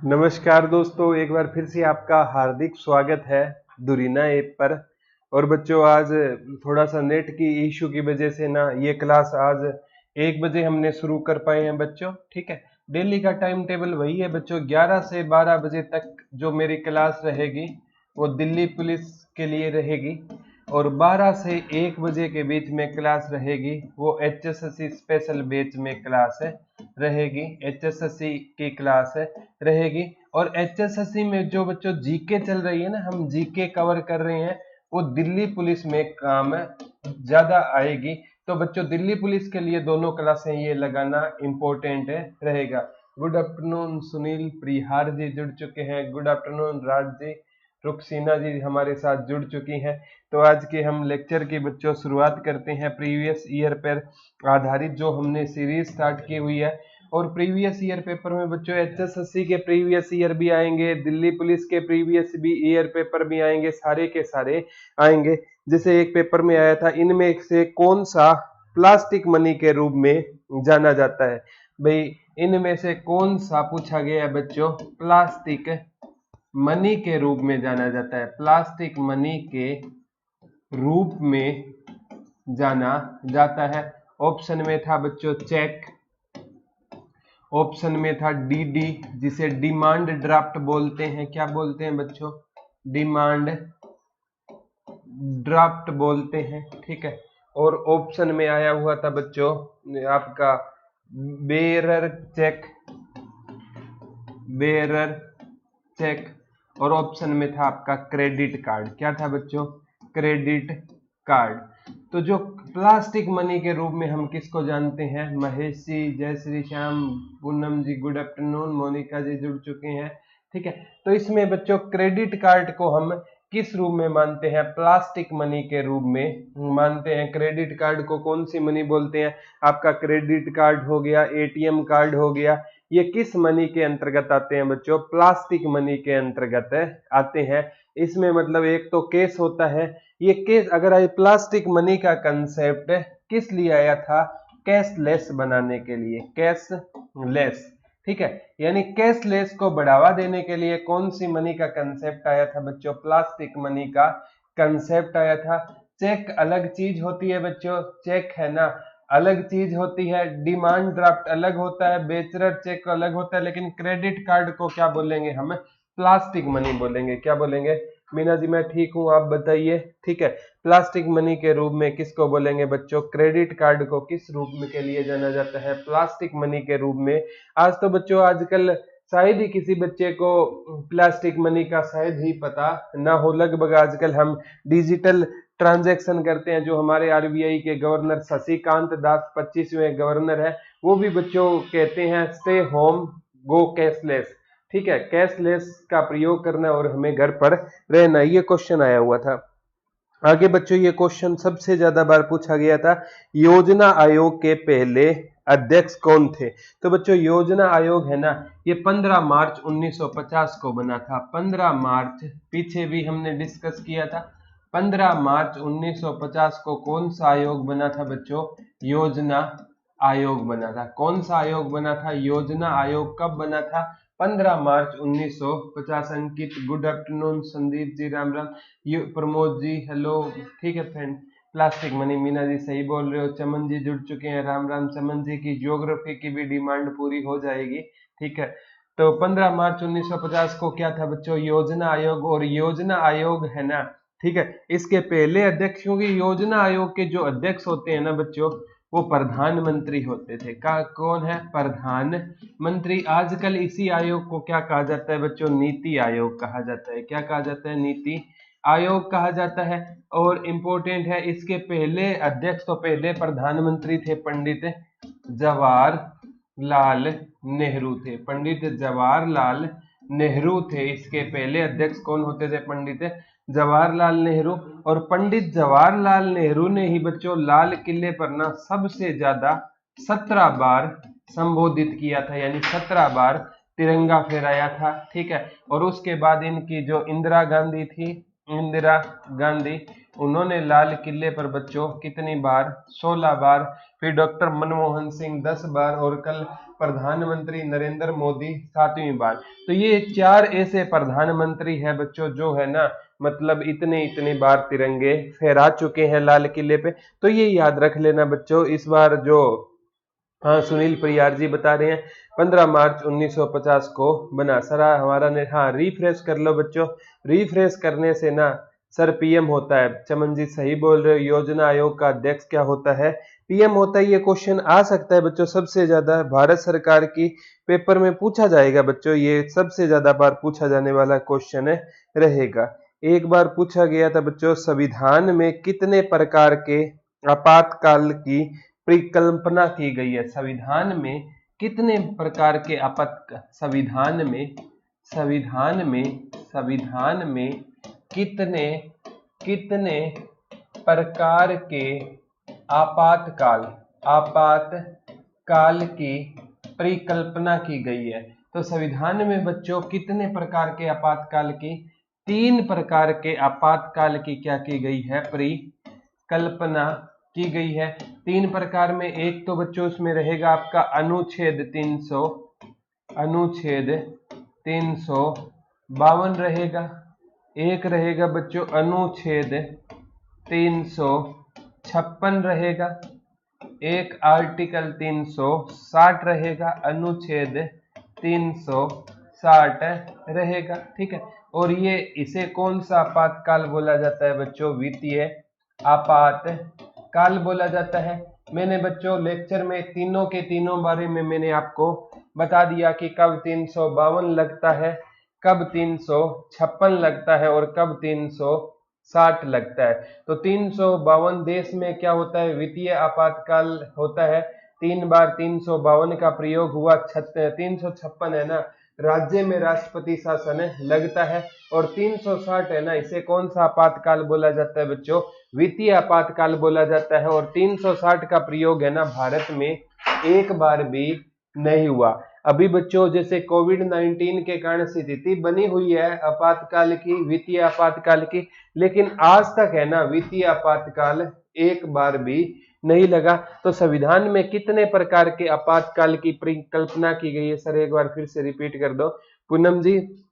नमस्कार दोस्तों, एक बार फिर से आपका हार्दिक स्वागत है दुरीना ऐप पर। और बच्चों, आज थोड़ा सा नेट की इशू की वजह से ना ये क्लास आज 1 बजे हमने शुरू कर पाए हैं बच्चों। ठीक है, डेली का टाइम टेबल वही है बच्चों, 11 से 12 बजे तक जो मेरी क्लास रहेगी वो दिल्ली पुलिस के लिए रहेगी, और 12 से 1 बजे के बीच में क्लास रहेगी वो HSSC स्पेशल बैच में क्लास है रहेगी, HSSC की क्लास है रहेगी। और HSSC में जो बच्चों जीके चल रही है ना, हम जीके कवर कर रहे हैं, वो दिल्ली पुलिस में काम ज्यादा आएगी। तो बच्चों, दिल्ली पुलिस के लिए दोनों क्लासें ये लगाना इम्पोर्टेंट है रहेगा। गुड आफ्टरनून सुनील प्रिहार जी जुड़ चुके हैं, गुड आफ्टरनून राज जी, रुखसीना जी हमारे साथ जुड़ चुकी हैं। तो आज के हम लेक्चर की बच्चों शुरुआत करते हैं प्रीवियस ईयर पर आधारित जो हमने सीरीज स्टार्ट की हुई है। और प्रीवियस ईयर पेपर में बच्चों HSSC के प्रीवियस ईयर भी आएंगे, दिल्ली पुलिस के प्रीवियस भी ईयर पेपर भी आएंगे, सारे के सारे आएंगे। जैसे एक पेपर में आया था, इनमें से कौन सा प्लास्टिक मनी के रूप में जाना जाता है। भाई, इनमें से कौन सा पूछा गया है बच्चों, प्लास्टिक मनी के रूप में जाना जाता है, प्लास्टिक मनी के रूप में जाना जाता है। ऑप्शन में था बच्चों चेक, ऑप्शन में था डीडी जिसे डिमांड ड्राफ्ट बोलते हैं। क्या बोलते हैं बच्चों? डिमांड ड्राफ्ट बोलते हैं। ठीक है, और ऑप्शन में आया हुआ था बच्चों आपका बेरर चेक, बेरर चेक। और ऑप्शन में था आपका क्रेडिट कार्ड। क्या था बच्चों? Credit card. तो जो प्लास्टिक मनी के रूप में हम किसको जानते हैं? महेश जी, जय श्री श्याम, पूनम जी गुड आफ्टरनून, मोनिका जी जुड़ चुके हैं। ठीक है, तो इसमें बच्चों क्रेडिट कार्ड को हम किस रूप में मानते हैं? प्लास्टिक मनी के रूप में मानते हैं। क्रेडिट कार्ड को कौन सी मनी बोलते हैं? आपका क्रेडिट कार्ड हो गया, ATM कार्ड हो गया, ये किस मनी के अंतर्गत आते हैं बच्चों? प्लास्टिक मनी के अंतर्गत आते हैं। इसमें मतलब एक तो केस होता है, ये केस अगर आई प्लास्टिक मनी का कंसेप्ट किस लिए आया था? कैशलेस बनाने के लिए, कैशलेस। ठीक है, यानी कैशलेस को बढ़ावा देने के लिए कौन सी मनी का कंसेप्ट आया था बच्चों? प्लास्टिक मनी का कंसेप्ट आया था। चेक अलग चीज होती है बच्चों, चेक है ना अलग चीज होती है, डिमांड ड्राफ्ट अलग होता है, बेचरर चेक अलग होता है, लेकिन क्रेडिट कार्ड को क्या बोलेंगे हम? प्लास्टिक मनी बोलेंगे। क्या बोलेंगे? मीना जी मैं ठीक हूं, आप बताइए। ठीक है, प्लास्टिक मनी के रूप में किसको बोलेंगे बच्चों? क्रेडिट कार्ड को किस रूप में के लिए जाना जाता है? प्लास्टिक मनी के रूप में। आज तो बच्चों आजकल शायद ही किसी बच्चे को प्लास्टिक मनी का शायद ही पता ना हो। लगभग आजकल हम डिजिटल ट्रांजैक्शन करते हैं। जो हमारे RBI के गवर्नर शशिकांत दास 25वें गवर्नर है, वो भी बच्चों कहते हैं स्टे होम गो कैशलेस। ठीक है, कैशलेस का प्रयोग करना और हमें घर पर रहना, ये क्वेश्चन आया हुआ था। आगे बच्चों, ये क्वेश्चन सबसे ज्यादा बार पूछा गया था, योजना आयोग के पहले अध्यक्ष कौन थे? तो बच्चों योजना आयोग है ना, ये 15 मार्च 1950 को बना था। 15 मार्च, पीछे भी हमने डिस्कस किया था। 15 मार्च 1950 को कौन सा आयोग बना था बच्चों? योजना आयोग बना था। कौन सा आयोग बना था? योजना आयोग कब बना था? 15 मार्च 1950। अंकित good afternoon, Sandeep ji Ram Ram, Pramod ji hello. ठीक है friend, plastic money, Meena ji सही बोल रहे हो, चमन जी जुड़ चुके हैं, राम राम। चमन जी की ज्योग्राफी की भी डिमांड पूरी हो जाएगी। ठीक है, तो 15 मार्च 1950 को क्या था बच्चों? योजना आयोग। और योजना आयोग है ना, ठीक है, इसके पहले अध्यक्ष, क्योंकि योजना आयोग के जो अध्यक्ष होते हैं ना बच्चों, वो प्रधानमंत्री होते थे। का कौन है? प्रधानमंत्री। आजकल इसी आयोग को क्या कहा जाता है बच्चों? नीति आयोग कहा जाता है। क्या कहा जाता है? नीति आयोग कहा जाता है। और इंपॉर्टेंट है, इसके पहले अध्यक्ष तो पहले प्रधानमंत्री थे पंडित जवाहरलाल नेहरू थे। पंडित जवाहरलाल नेहरू थे इसके पहले अध्यक्ष। कौन होते थे? पंडित जवाहरलाल नेहरू। और पंडित जवाहरलाल नेहरू ने ही बच्चों लाल किले पर ना सबसे ज्यादा 17 बार संबोधित किया था, यानी 17 बार तिरंगा फहराया था। ठीक है, और उसके बाद इनकी जो इंदिरा गांधी थी, इंदिरा गांधी, उन्होंने लाल किले पर बच्चों कितनी बार? 16 बार। फिर डॉक्टर मनमोहन सिंह 10 बार और कल प्रधानमंत्री नरेंद्र मोदी 7वीं बार। तो ये 4 ऐसे प्रधानमंत्री हैं बच्चों जो है ना मतलब इतने इतने बार तिरंगे फहरा चुके हैं लाल किले पे। तो ये याद रख लेना बच्चों। इस बार जो हाँ सुनील परियार जी बता रहे हैं 15 मार्च 1950 को बना। सर हमारा ने हाँ रिफ्रेश कर लो बच्चों। रिफ्रेश करने से ना सर पीएम होता है। चमन जी सही बोल रहे हो। योजना आयोग का अध्यक्ष क्या होता है? पीएम होता है। ये क्वेश्चन आ सकता है बच्चों सबसे ज्यादा भारत सरकार की पेपर में पूछा जाएगा बच्चों। ये सबसे ज्यादा बार पूछा जाने वाला क्वेश्चन रहेगा। एक बार पूछा गया था बच्चों संविधान में कितने प्रकार के आपातकाल की परिकल्पना की गई है? संविधान में कितने प्रकार के संविधान में कितने कितने प्रकार के आपातकाल की परिकल्पना की गई है? तो संविधान में बच्चों कितने प्रकार के आपातकाल की? 3 प्रकार के आपातकाल की क्या की गई है? परिकल्पना की गई है। 3 प्रकार में एक तो बच्चों उसमें रहेगा आपका अनुच्छेद 352 रहेगा। एक रहेगा बच्चों अनुच्छेद 356 रहेगा। एक आर्टिकल 360 रहेगा। अनुच्छेद 360 रहेगा। ठीक है। और ये इसे कौन सा आपातकाल बोला जाता है बच्चों? वित्तीय आपातकाल बोला जाता है। मैंने बच्चों लेक्चर में तीनों के तीनों बारे में मैंने आपको बता दिया कि कब 352 लगता है, कब 356 लगता है और कब 360 लगता है। तो 352 देश में क्या होता है? वित्तीय आपातकाल होता है। 3 बार 352 का प्रयोग हुआ। 356 है ना राज्य में राष्ट्रपति शासन लगता है। और 360 है ना इसे कौन सा आपातकाल बोला जाता है बच्चों? वित्तीय आपातकाल बोला जाता है। और 360 का प्रयोग है ना भारत में एक बार भी नहीं हुआ। अभी बच्चों जैसे कोविड-19 के कारण स्थिति बनी हुई है आपातकाल की, वित्तीय आपातकाल की, लेकिन आज तक है ना वित्तीय आपातकाल एक बार भी नहीं लगा। तो संविधान में कितने प्रकार के आपातकाल की परिकल्पना की गई है? सर एक बार फिर से रिपीट कर दो पूनम जी।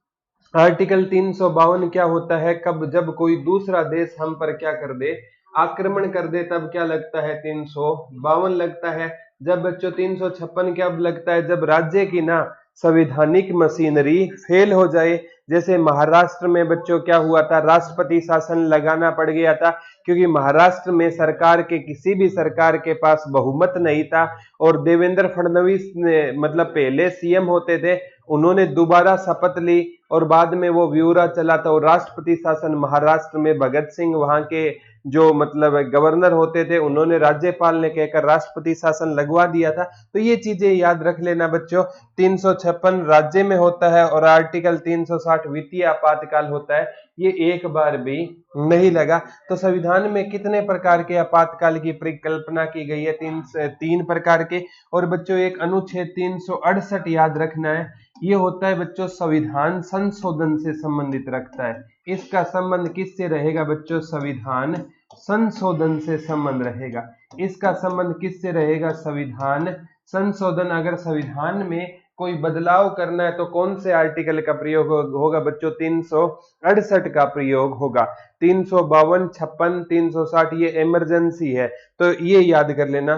आर्टिकल 352 क्या होता है? कब जब कोई दूसरा देश हम पर क्या कर दे? आक्रमण कर दे तब क्या लगता है? 352 लगता है। जब बच्चों 356 कब लगता है? जब राज्य की ना संवैधानिक मशीनरी फेल हो जाए। जैसे महाराष्ट्र में बच्चों क्या हुआ था? राष्ट्रपति शासन लगाना पड़ गया था क्योंकि महाराष्ट्र में सरकार के किसी भी सरकार के पास बहुमत नहीं था। और देवेंद्र फडणवीस ने मतलब पहले सीएम होते थे, उन्होंने दोबारा शपथ ली और बाद में वो ब्यूरो चला था। और राष्ट्रपति शासन महाराष्ट्र में भगत सिंह वहां के जो मतलब गवर्नर होते थे, उन्होंने राज्यपाल ने कहकर राष्ट्रपति शासन लगवा दिया था। तो ये चीजें याद रख लेना बच्चों। 356 राज्य में होता है और आर्टिकल 360 वित्तीय आपातकाल होता है। ये एक बार भी नहीं लगा। तो संविधान में कितने प्रकार के आपातकाल की परिकल्पना की गई है? 3 प्रकार के। और बच्चों एक अनुच्छेद 368 याद रखना है। ये होता है बच्चों संविधान संशोधन से संबंधित रखता है। इसका संबंध किससे रहेगा बच्चों? संविधान संशोधन से संबंध रहेगा। इसका संबंध किससे रहेगा? संविधान संशोधन। अगर संविधान में कोई बदलाव करना है तो कौन से आर्टिकल का प्रयोग होगा बच्चों? 368 का प्रयोग होगा। 352, 56, 360 ये इमरजेंसी है। तो ये याद कर लेना।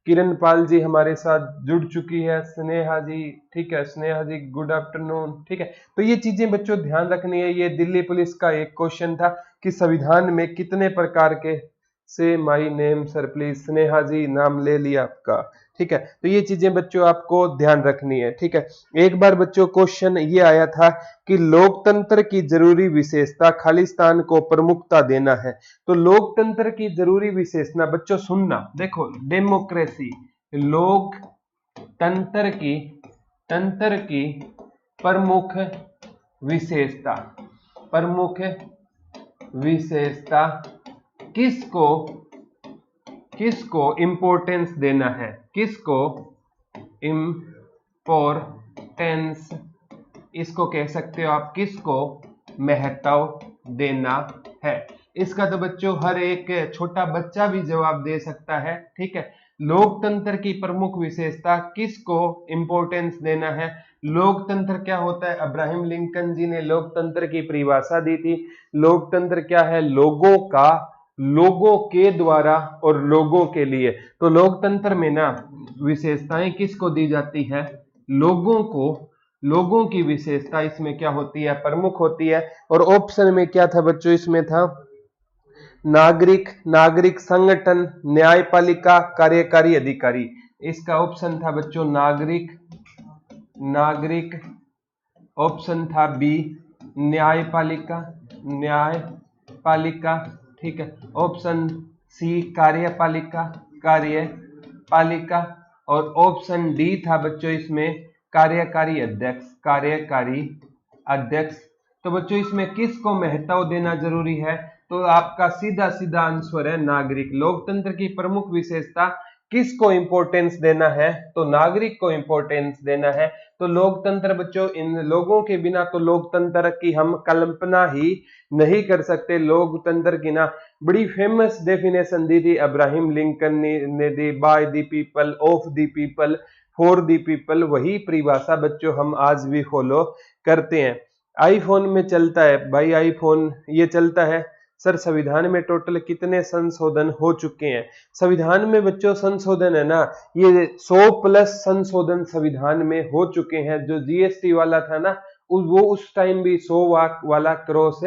किरण पाल जी हमारे साथ जुड़ चुकी है। स्नेहा जी, ठीक है स्नेहा जी गुड आफ्टरनून। ठीक है। तो ये चीजें बच्चों ध्यान रखनी है। ये दिल्ली पुलिस का एक क्वेश्चन था कि संविधान में कितने प्रकार के से my name sir please. Sneha ji नाम ले लिया आपका। ठीक है। तो ये चीजें बच्चों आपको ध्यान रखनी है। ठीक है। एक बार बच्चों क्वेश्चन ये आया था कि लोकतंत्र की जरूरी विशेषता खालिस्तान को प्रमुखता देना है। तो लोकतंत्र की जरूरी विशेषता बच्चों सुनना देखो, डेमोक्रेसी लोकतंत्र की प्रमुख विशेषता किसको इंपॉर्टेंस देना है? किसको इंपॉर्टेंस, इसको कह सकते हो आप, किसको महत्व देना है। इसका तो बच्चों हर एक छोटा बच्चा भी जवाब दे सकता है। ठीक है, लोकतंत्र की प्रमुख विशेषता, किसको इंपॉर्टेंस देना है। लोकतंत्र क्या होता है, अब्राहम लिंकन जी ने लोकतंत्र की परिभाषा दी थी। लोकतंत्र क्या है, लोगों का, लोगों के द्वारा और लोगों के लिए। तो लोकतंत्र में ना विशेषताएं किसको दी जाती है, लोगों को। लोगों की विशेषता इसमें क्या होती है, प्रमुख होती है। और ऑप्शन में क्या था बच्चों, इसमें था नागरिक, नागरिक संगठन, न्यायपालिका, कार्यकारी अधिकारी। इसका ऑप्शन था बच्चों नागरिक, नागरिक। ऑप्शन था बी न्यायपालिका, न्यायपालिका। ठीक है, ऑप्शन सी कार्यपालिका, कार्यपालिका। और ऑप्शन डी था बच्चों इसमें कार्यकारी अध्यक्ष, कार्यकारी अध्यक्ष। तो बच्चों इसमें किसको महत्व देना जरूरी है, तो आपका सीधा सीधा आंसर है नागरिक। लोकतंत्र की प्रमुख विशेषता, किसको इंपॉर्टेंस देना है, तो नागरिक को इंपॉर्टेंस देना है। तो लोकतंत्र बच्चों, इन लोगों के बिना तो लोकतंत्र की हम कल्पना ही नहीं कर सकते। लोकतंत्र की ना बड़ी फेमस डेफिनेशन दी थी अब्राहम लिंकन ने दी, by the people, of the people, for the people. वही परिभाषा बच्चों हम आज भी फॉलो करते हैं। आईफोन में चलता है भाई, आईफोन ये चलता है। सर संविधान में टोटल कितने संशोधन हो चुके हैं, संविधान में बच्चों संशोधन है ना, ये 100 प्लस संशोधन संविधान में हो चुके हैं। जो जीएसटी वाला था ना, वो उस टाइम भी 100 वाला क्रॉस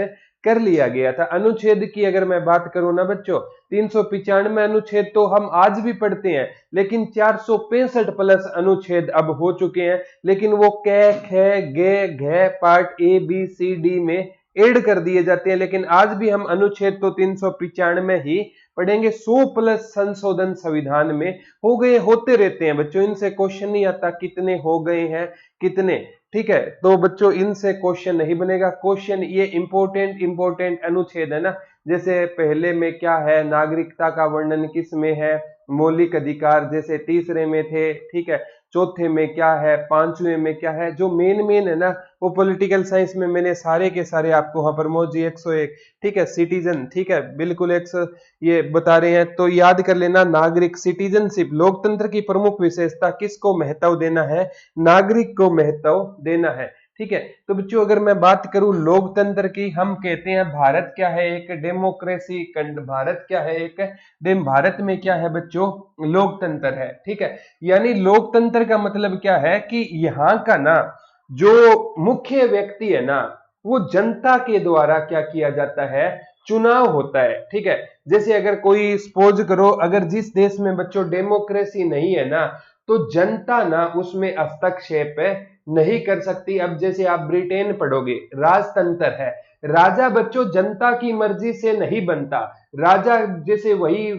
कर लिया गया था। अनुच्छेद की अगर मैं बात करूं ना बच्चों, 395 अनुच्छेद तो हम आज भी पढ़ते हैं, लेकिन 465 प्लस अनुच्छेद अब हो चुके हैं। लेकिन वो क, ख, ग, घ part A B C D में ऐड कर दिए जाते हैं। लेकिन आज भी हम अनुच्छेद तो 395 ही पढ़ेंगे। 100 प्लस संशोधन संविधान में हो गए, होते रहते हैं बच्चों। इनसे क्वेश्चन नहीं आता कितने हो गए हैं, कितने। ठीक है, तो बच्चों इनसे क्वेश्चन नहीं बनेगा। क्वेश्चन ये इंपॉर्टेंट अनुच्छेद है ना, जैसे पहले में क्या है, नागरिकता का वर्णन किस में है, मौलिक अधिकार जैसे तीसरे में थे। ठीक है, चौथे में क्या है, पांचवें में क्या है, जो मेन है ना, वो पॉलिटिकल साइंस में मैंने सारे के सारे आपको वहां पर मौजी 101। ठीक है, सिटीजन, ठीक है बिल्कुल 100 ये बता रहे हैं, तो याद कर लेना। नागरिक, सिटीजनशिप, लोकतंत्र की प्रमुख विशेषता, किसको महत्व देना है, नागरिक को महत्व देना है। ठीक है, तो बच्चों अगर मैं बात करूं लोकतंत्र की, हम कहते हैं भारत क्या है, एक डेमोक्रेसी कंट्री। भारत क्या है, एक भारत में क्या है बच्चों, लोकतंत्र है। ठीक है, यानी लोकतंत्र का मतलब क्या है कि यहाँ का ना जो मुख्य व्यक्ति है ना, वो जनता के द्वारा क्या किया जाता है, चुनाव होता है। ठीक है, जैसे अगर कोई सपोज करो, अगर जिस देश में बच्चों डेमोक्रेसी नहीं है ना, तो जनता ना उसमें हस्तक्षेप नहीं कर सकती। अब जैसे आप ब्रिटेन पढ़ोगे, राजतंत्र है, राजा बच्चों जनता की मर्जी से नहीं बनता। राजा जैसे वही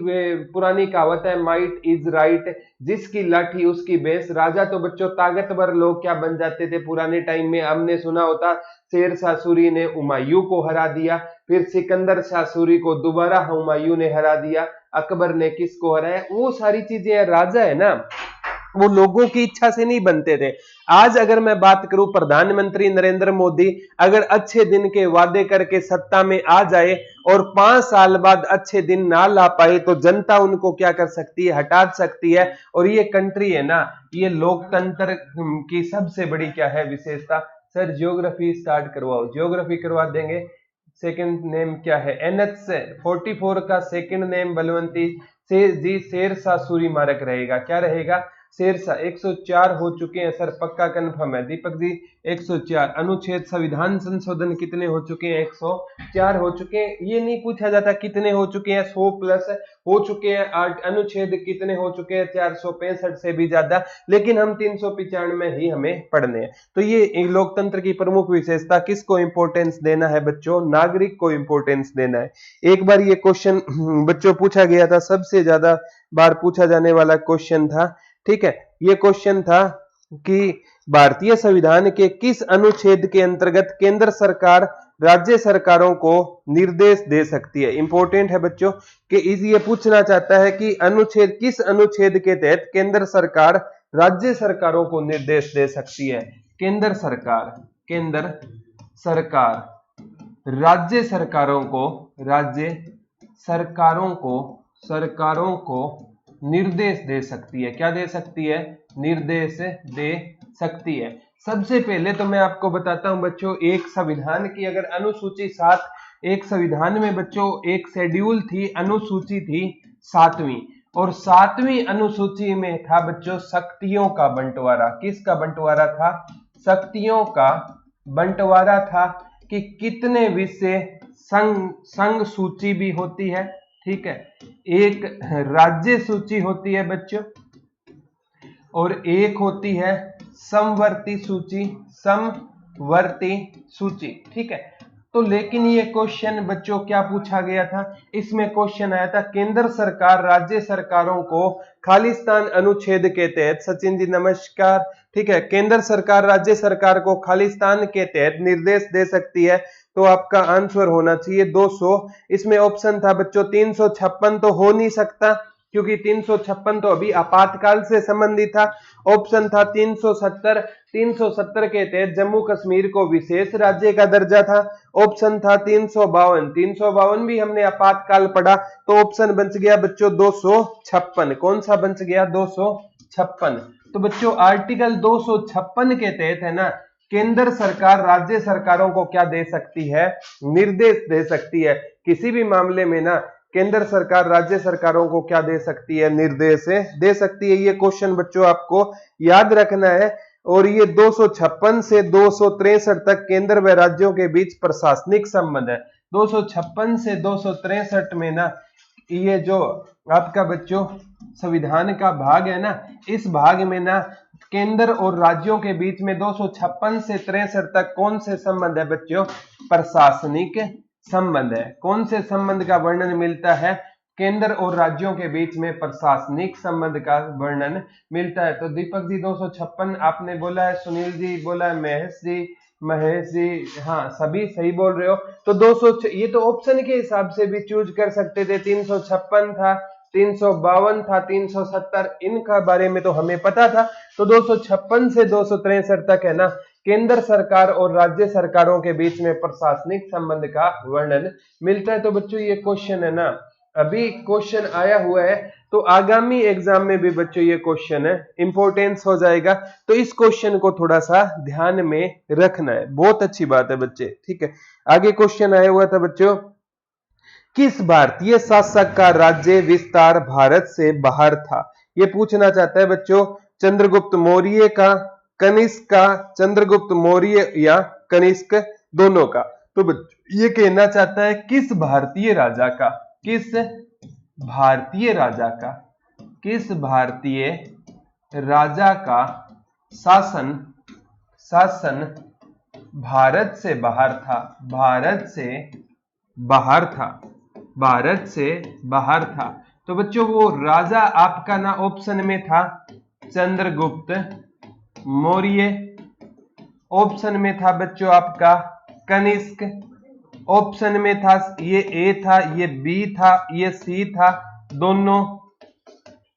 पुरानी कहावत है, माइट इज राइट, जिसकी लाठी उसकी भैंस। राजा तो बच्चों ताकतवर लोग क्या बन जाते थे पुराने टाइम में, हमने सुना होता शेर शाह सूरी ने हुमायूं को हरा दिया, फिर सिकंदर शाह सूरी को दोबारा हुमायूं ने हरा दिया, अकबर ने किसको हराया। वो सारी चीजें, राजा है ना, वो लोगों की इच्छा से नहीं बनते थे। आज अगर मैं बात करूं, प्रधानमंत्री नरेंद्र मोदी अगर अच्छे दिन के वादे करके सत्ता में आ जाए और 5 साल बाद अच्छे दिन ना ला पाए, तो जनता उनको क्या कर सकती है, हटा सकती है। और ये कंट्री है ना, ये लोकतंत्र की सबसे बड़ी क्या है विशेषता। सर ज्योग्राफी स्टार्ट करवाओ, ज्योग्राफी करवा देंगे। सेकंड नेम क्या है, NH 44 का सेकंड नेम बलवंती जी शेर शाह सूरी मारक रहेगा। क्या रहेगा, शेरशाह। 104 हो चुके हैं सर, पक्का कंफर्म है दीपक जी, 104 अनुच्छेद। संविधान संशोधन कितने हो चुके हैं, 104 हो चुके हैं। ये नहीं पूछा जाता कितने हो चुके हैं, 100 प्लस हो चुके हैं। अनुच्छेद कितने हो चुके हैं, 465 से भी ज्यादा, लेकिन हम 395 ही हमें पढ़ने हैं। तो ये लोकतंत्र की प्रमुख विशेषता, किसको इंपोर्टेंस देना है बच्चों, नागरिक को इंपोर्टेंस देना है। एक बार ये क्वेश्चन बच्चों पूछा गया था, सबसे ज्यादा बार पूछा जाने वाला क्वेश्चन था। ठीक है, ये क्वेश्चन था कि भारतीय संविधान के किस अनुच्छेद के अंतर्गत केंद्र सरकार राज्य सरकारों को निर्देश दे सकती है। इंपॉर्टेंट है बच्चों कि ये पूछना चाहता है कि अनुच्छेद, किस अनुच्छेद के तहत केंद्र सरकार राज्य सरकारों को निर्देश दे सकती है। केंद्र सरकार, केंद्र सरकार राज्य सरकारों को निर्देश दे सकती है। क्या दे सकती है? निर्देश दे सकती है। सबसे पहले तो मैं आपको बताता हूं बच्चों, एक संविधान की अगर अनुसूची 7, एक संविधान में बच्चों एक शेड्यूल थी, अनुसूची थी 7वीं, और 7वीं अनुसूची में था बच्चों शक्तियों का बंटवारा। किसका बंटवारा था? शक्तियों का बंटवारा था कि कितने विषय संघ सूची भी होती है, ठीक है, एक राज्य सूची होती है बच्चों, और एक होती है समवर्ती सूची, ठीक है। तो लेकिन ये क्वेश्चन बच्चों क्या पूछा गया था? इसमें क्वेश्चन आया था केंद्र सरकार राज्य सरकारों को खालिस्तान अनुच्छेद के तहत, सचिन जी नमस्कार, ठीक है, केंद्र सरकार राज्य सरकार को खालिस्तान के तहत निर्देश दे सकती है। तो आपका आंसर होना चाहिए 200। इसमें ऑप्शन था बच्चों 356 तो हो नहीं सकता, क्योंकि 356 तो अभी आपातकाल से संबंधित था। ऑप्शन था 370, 370 के तहत जम्मू कश्मीर को विशेष राज्य का दर्जा था। ऑप्शन था 352, 352 भी हमने आपातकाल पढ़ा, तो ऑप्शन बच गया बच्चों 256। कौन सा बच गया? 256। तो बच्चों आर्टिकल 256 के तहत है ना, केंद्र सरकार राज्य सरकारों को क्या दे सकती है? निर्देश दे सकती है। किसी भी मामले में ना केंद्र सरकार राज्य सरकारों को क्या दे सकती है? निर्देश दे सकती है। ये क्वेश्चन बच्चों आपको याद रखना है। और ये 256 से 263 तक केंद्र व राज्यों के बीच प्रशासनिक संबंध है। 256 से 263 में ना ये जो आपका बच्चों संविधान का भाग है ना, इस भाग में ना केंद्र और राज्यों के बीच में 256 से 63 तक कौन से संबंध है बच्चों? प्रशासनिक संबंध है। कौन से संबंध का वर्णन मिलता है? केंद्र और राज्यों के बीच में प्रशासनिक संबंध का वर्णन मिलता है। तो दीपक जी 256 आपने बोला है, सुनील जी बोला है, महेश जी हाँ सभी सही बोल रहे हो। तो 200, ये तो ऑप्शन के हिसाब से भी चूज कर सकते थे, 356 था, 352 था, 370, इनका बारे में तो हमें पता था। तो 256 से 263 तक है ना, केंद्र सरकार और राज्य सरकारों के बीच में प्रशासनिक संबंध का वर्णन मिलता है। तो बच्चों ये क्वेश्चन है ना, अभी क्वेश्चन आया हुआ है, तो आगामी एग्जाम में भी बच्चों ये क्वेश्चन है, इंपॉर्टेंस हो जाएगा। तो इस क्वेश्चन को थोड़ा सा ध्यान में रखना है। बहुत अच्छी बात है बच्चे, ठीक है। आगे क्वेश्चन आया हुआ था बच्चों, किस भारतीय शासक का राज्य विस्तार भारत से बाहर था? ये पूछना चाहता है बच्चों, चंद्रगुप्त मौर्य का, कनिष्क का, चंद्रगुप्त मौर्य या कनिष्क, दोनों का। तो ये कहना चाहता है किस भारतीय राजा का, किस भारतीय राजा का, किस भारतीय राजा का शासन भारत से बाहर था, भारत से बाहर था। तो बच्चों वो राजा आपका ना ऑप्शन में था चंद्रगुप्त मौर्य, ऑप्शन में था बच्चों आपका कनिष्क, ऑप्शन में था ये ए था, ये बी था, ये सी था, दोनों,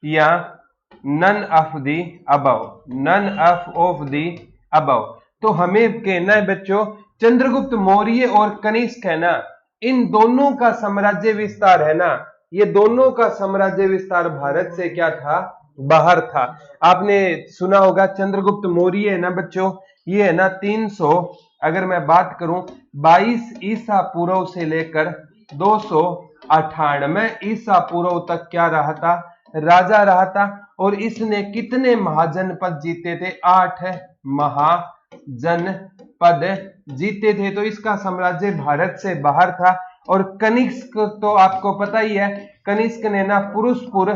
या none of the above, none of the above. तो हमें कहना है बच्चों चंद्रगुप्त मौर्य और कनिष्क है ना, इन दोनों का साम्राज्य विस्तार है ना, ये दोनों का साम्राज्य विस्तार भारत से क्या था? बाहर था। आपने सुना होगा चंद्रगुप्त मौर्य है ना बच्चों, ये है ना 300, अगर मैं बात करूं 22 ईसा पूर्व से लेकर 298 ईसा पूर्व तक क्या रहा था? राजा रहा था। और इसने कितने महाजनपद जीते थे? 8 महाजनपद जीते थे। तो इसका साम्राज्य भारत से बाहर था। और कनिष्क तो आपको पता ही है, कनिष्क ने ना पुरुषपुर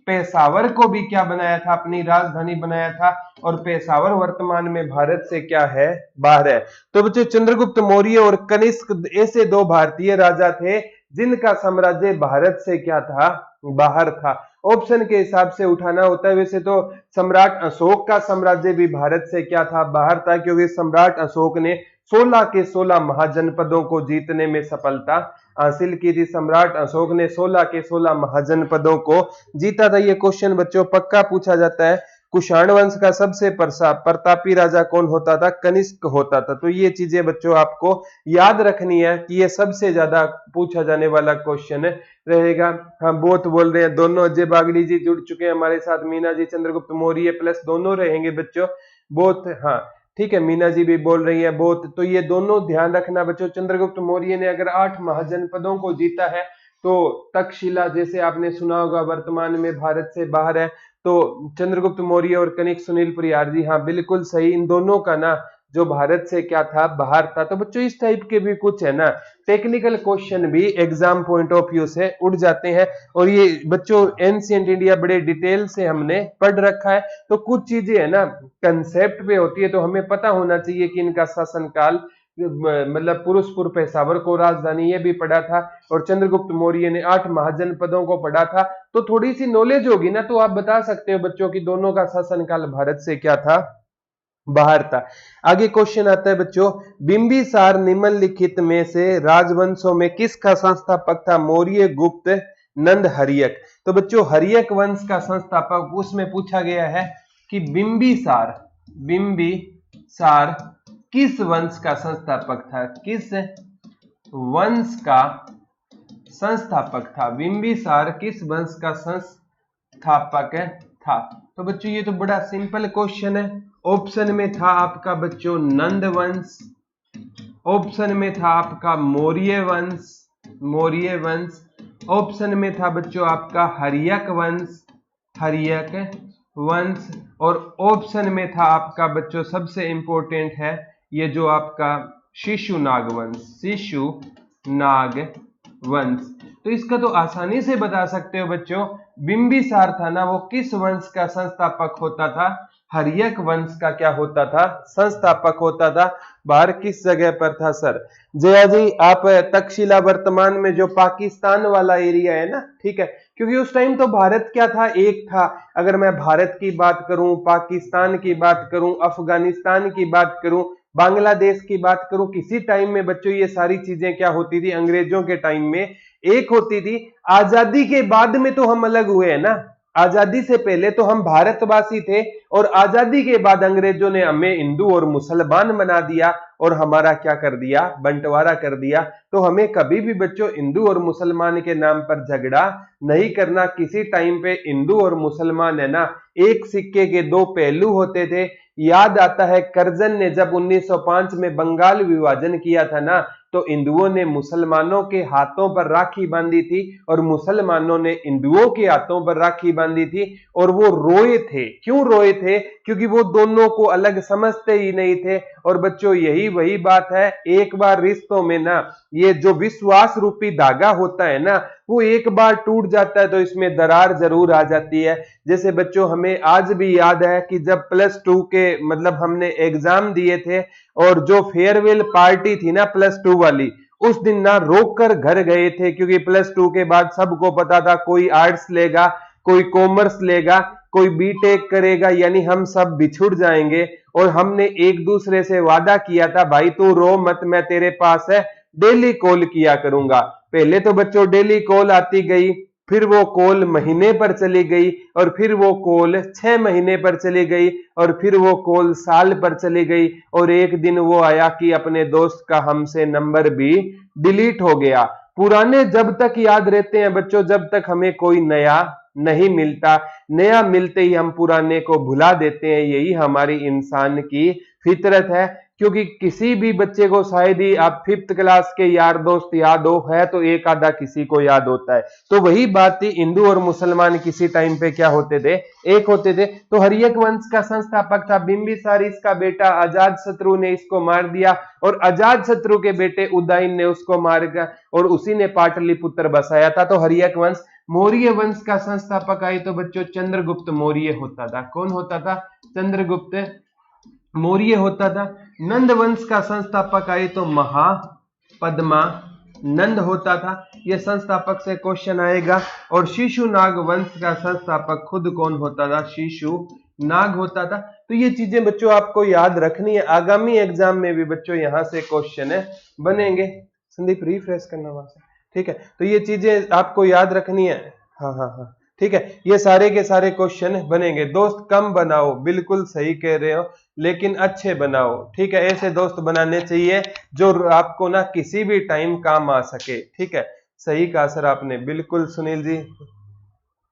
पेशावर को भी क्या बनाया था? अपनी राजधानी बनाया था। और पेशावर वर्तमान में भारत से क्या है? बाहर है। तो बच्चों चंद्रगुप्त मौर्य और कनिष्क ऐसे दो भारतीय राजा थे जिनका साम्राज्य भारत से क्या था? बाहर था। ऑप्शन के हिसाब से उठाना होता है। वैसे तो सम्राट अशोक का साम्राज्य भी भारत से क्या था? बाहर था, क्योंकि सम्राट अशोक ने 16 के 16 महाजनपदों को जीतने में सफलता हासिल की थी। सम्राट अशोक ने 16 के 16 महाजनपदों को जीता था। ये क्वेश्चन बच्चों पक्का पूछा जाता है। कुषाण वंश का सबसे प्रतापी राजा कौन होता था? कनिष्क होता था। तो ये चीजें बच्चों आपको याद रखनी है कि ये सबसे ज्यादा पूछा जाने वाला क्वेश्चन रहेगा। हाँ, बोथ बोल रहे हैं, दोनों अजय बागड़ी जी जुड़ चुके हैं हमारे साथ, मीना जी चंद्रगुप्त मौर्य प्लस दोनों रहेंगे बच्चों, बोथ। हाँ ठीक है, मीना जी भी बोल रही है बोथ। तो ये दोनों ध्यान रखना बच्चों। चंद्रगुप्त मौर्य ने अगर 8 महाजनपदों को जीता है, तो तक्षशिला जैसे आपने सुना होगा वर्तमान में भारत से बाहर है, तो चंद्रगुप्त मौर्य और कनिष्क सुनील परियार जी, हाँ बिल्कुल सही, इन दोनों का ना जो भारत से क्या था, बाहर था। तो बच्चों इस टाइप के भी कुछ है ना टेक्निकल क्वेश्चन भी एग्जाम पॉइंट ऑफ व्यू से उठ जाते हैं। और ये बच्चों एंशिएंट इंडिया बड़े डिटेल से हमने पढ़ रखा है, तो कुछ चीजें है ना कंसेप्ट पे होती है, तो हमें पता होना चाहिए कि इनका शासनकाल, मतलब पुरुषपुर पेशावर को राजधानी, ये भी पढ़ा था। और चंद्रगुप्त मौर्य ने 8 महाजनपदों को पढ़ा था। तो थोड़ी सी नॉलेज होगी ना, तो आप बता सकते हो बच्चों की दोनों का शासनकाल भारत से क्या था, बाहर था। आगे क्वेश्चन आता है बच्चों, बिंबिसार निम्नलिखित में से राजवंशों में किसका संस्थापक था? मौर्य, गुप्त, नंद, हर्यक। तो बच्चों हर्यक वंश का संस्थापक, उसमें पूछा गया है कि बिंबिसार किस वंश का संस्थापक था? किस वंश का संस्थापक था? बिंबिसार किस वंश का संस्थापक था? तो बच्चों ये तो बड़ा सिंपल क्वेश्चन है। ऑप्शन में था आपका बच्चों नंद वंश, ऑप्शन में था आपका मौर्य वंश, ऑप्शन में था बच्चों आपका हर्यक वंश, और ऑप्शन में था आपका बच्चों सबसे इंपॉर्टेंट है ये जो आपका शिशुनाग वंश। तो इसका तो आसानी से बता सकते हो बच्चों, बिंबिसार था ना, वो किस वंश का संस्थापक होता था? हर्यक वंश का क्या होता था? संस्थापक होता था। बाहर किस जगह पर था सर? जया जी आप तक्षशिला वर्तमान में जो पाकिस्तान वाला एरिया है ना, ठीक है, क्योंकि उस टाइम तो भारत क्या था, एक था। अगर मैं भारत की बात करूं, पाकिस्तान की बात करूं, अफगानिस्तान की बात करूं, बांग्लादेश की बात करूं, किसी टाइम में बच्चों ये सारी चीजें क्या होती थी, अंग्रेजों के टाइम में एक होती थी। आजादी के बाद में तो हम अलग हुए हैं ना, आजादी से पहले तो हम भारतवासी थे, और आजादी के बाद अंग्रेजों ने हमें हिंदू और मुसलमान बना दिया, और हमारा क्या कर दिया, बंटवारा कर दिया। तो हमें कभी भी बच्चों हिंदू और मुसलमान के नाम पर झगड़ा नहीं करना। किसी टाइम पे हिंदू और मुसलमान है ना एक सिक्के के दो पहलू होते थे। याद आता है करजन ने जब 1905 में बंगाल विभाजन किया था ना, तो हिंदुओं ने मुसलमानों के हाथों पर राखी बांधी थी, और मुसलमानों ने हिंदुओं के हाथों पर राखी बांधी थी, और वो रोए थे। क्यों रोए थे? क्योंकि वो दोनों को अलग समझते ही नहीं थे। और बच्चों यही वही बात है, एक बार रिश्तों में ना ये जो विश्वास रूपी धागा होता है ना, वो एक बार टूट जाता है तो इसमें दरार जरूर आ जाती है। जैसे बच्चों हमें आज भी याद है कि जब +2 के मतलब हमने एग्जाम दिए थे, और जो फेयरवेल पार्टी थी ना +2 वाली, उस दिन ना रोक कर घर गए थे, क्योंकि +2 के बाद सबको पता था कोई आर्ट्स लेगा, कोई कॉमर्स लेगा, कोई बीटेक करेगा, यानी हम सब बिछुड़ जाएंगे। और हमने एक दूसरे से वादा किया था, भाई तू रो मत, मैं तेरे पास है डेली कॉल किया करूंगा। पहले तो बच्चों डेली कॉल आती गई, फिर वो कॉल महीने पर चली गई, और फिर वो कॉल 6 महीने पर चली गई, और फिर वो कॉल साल पर चली गई, और एक दिन वो आया कि अपने दोस्त का हमसे नंबर भी डिलीट हो गया। पुराने जब तक याद रहते हैं बच्चों, जब तक हमें कोई नया नहीं मिलता। नया मिलते ही हम पुराने को भुला देते हैं, यही हमारी इंसान की फितरत है। क्योंकि किसी भी बच्चे को शायद ही आप 5th क्लास के यार दोस्त याद हो, है तो एक आधा किसी को याद होता है। तो वही बात थी, हिंदू और मुसलमान किसी टाइम पे क्या होते थे, एक होते थे। तो हर्यक वंश का संस्थापक था बिंबिसार, इसका बेटा अजातशत्रु ने इसको मार दिया, और अजातशत्रु के बेटे उदयन ने उसको मार दिया, और उसी ने पाटलिपुत्र बसाया था। तो हर्यक वंश। मौर्य वंश का संस्थापक आए तो बच्चों चंद्रगुप्त मौर्य होता था। कौन होता था? चंद्रगुप्त मौर्य होता था। नंद वंश का संस्थापक आए तो महापद्मा नंद होता था। यह संस्थापक से क्वेश्चन आएगा। और शिशुनाग वंश का संस्थापक खुद कौन होता था? शिशुनाग होता था। तो ये चीजें बच्चों आपको याद रखनी है, आगामी एग्जाम में भी बच्चों यहां से क्वेश्चन बनेंगे। संदीप रिफ्रेश करना वहां से, ठीक है। तो ये चीजें आपको याद रखनी है। हाँ हाँ हाँ, ठीक है, ये सारे के सारे क्वेश्चन बनेंगे। दोस्त कम बनाओ, बिल्कुल सही कह रहे हो, लेकिन अच्छे बनाओ। ठीक है, ऐसे दोस्त बनाने चाहिए जो आपको ना किसी भी टाइम काम आ सके। ठीक है, सही कहा सर आपने, बिल्कुल सुनील जी।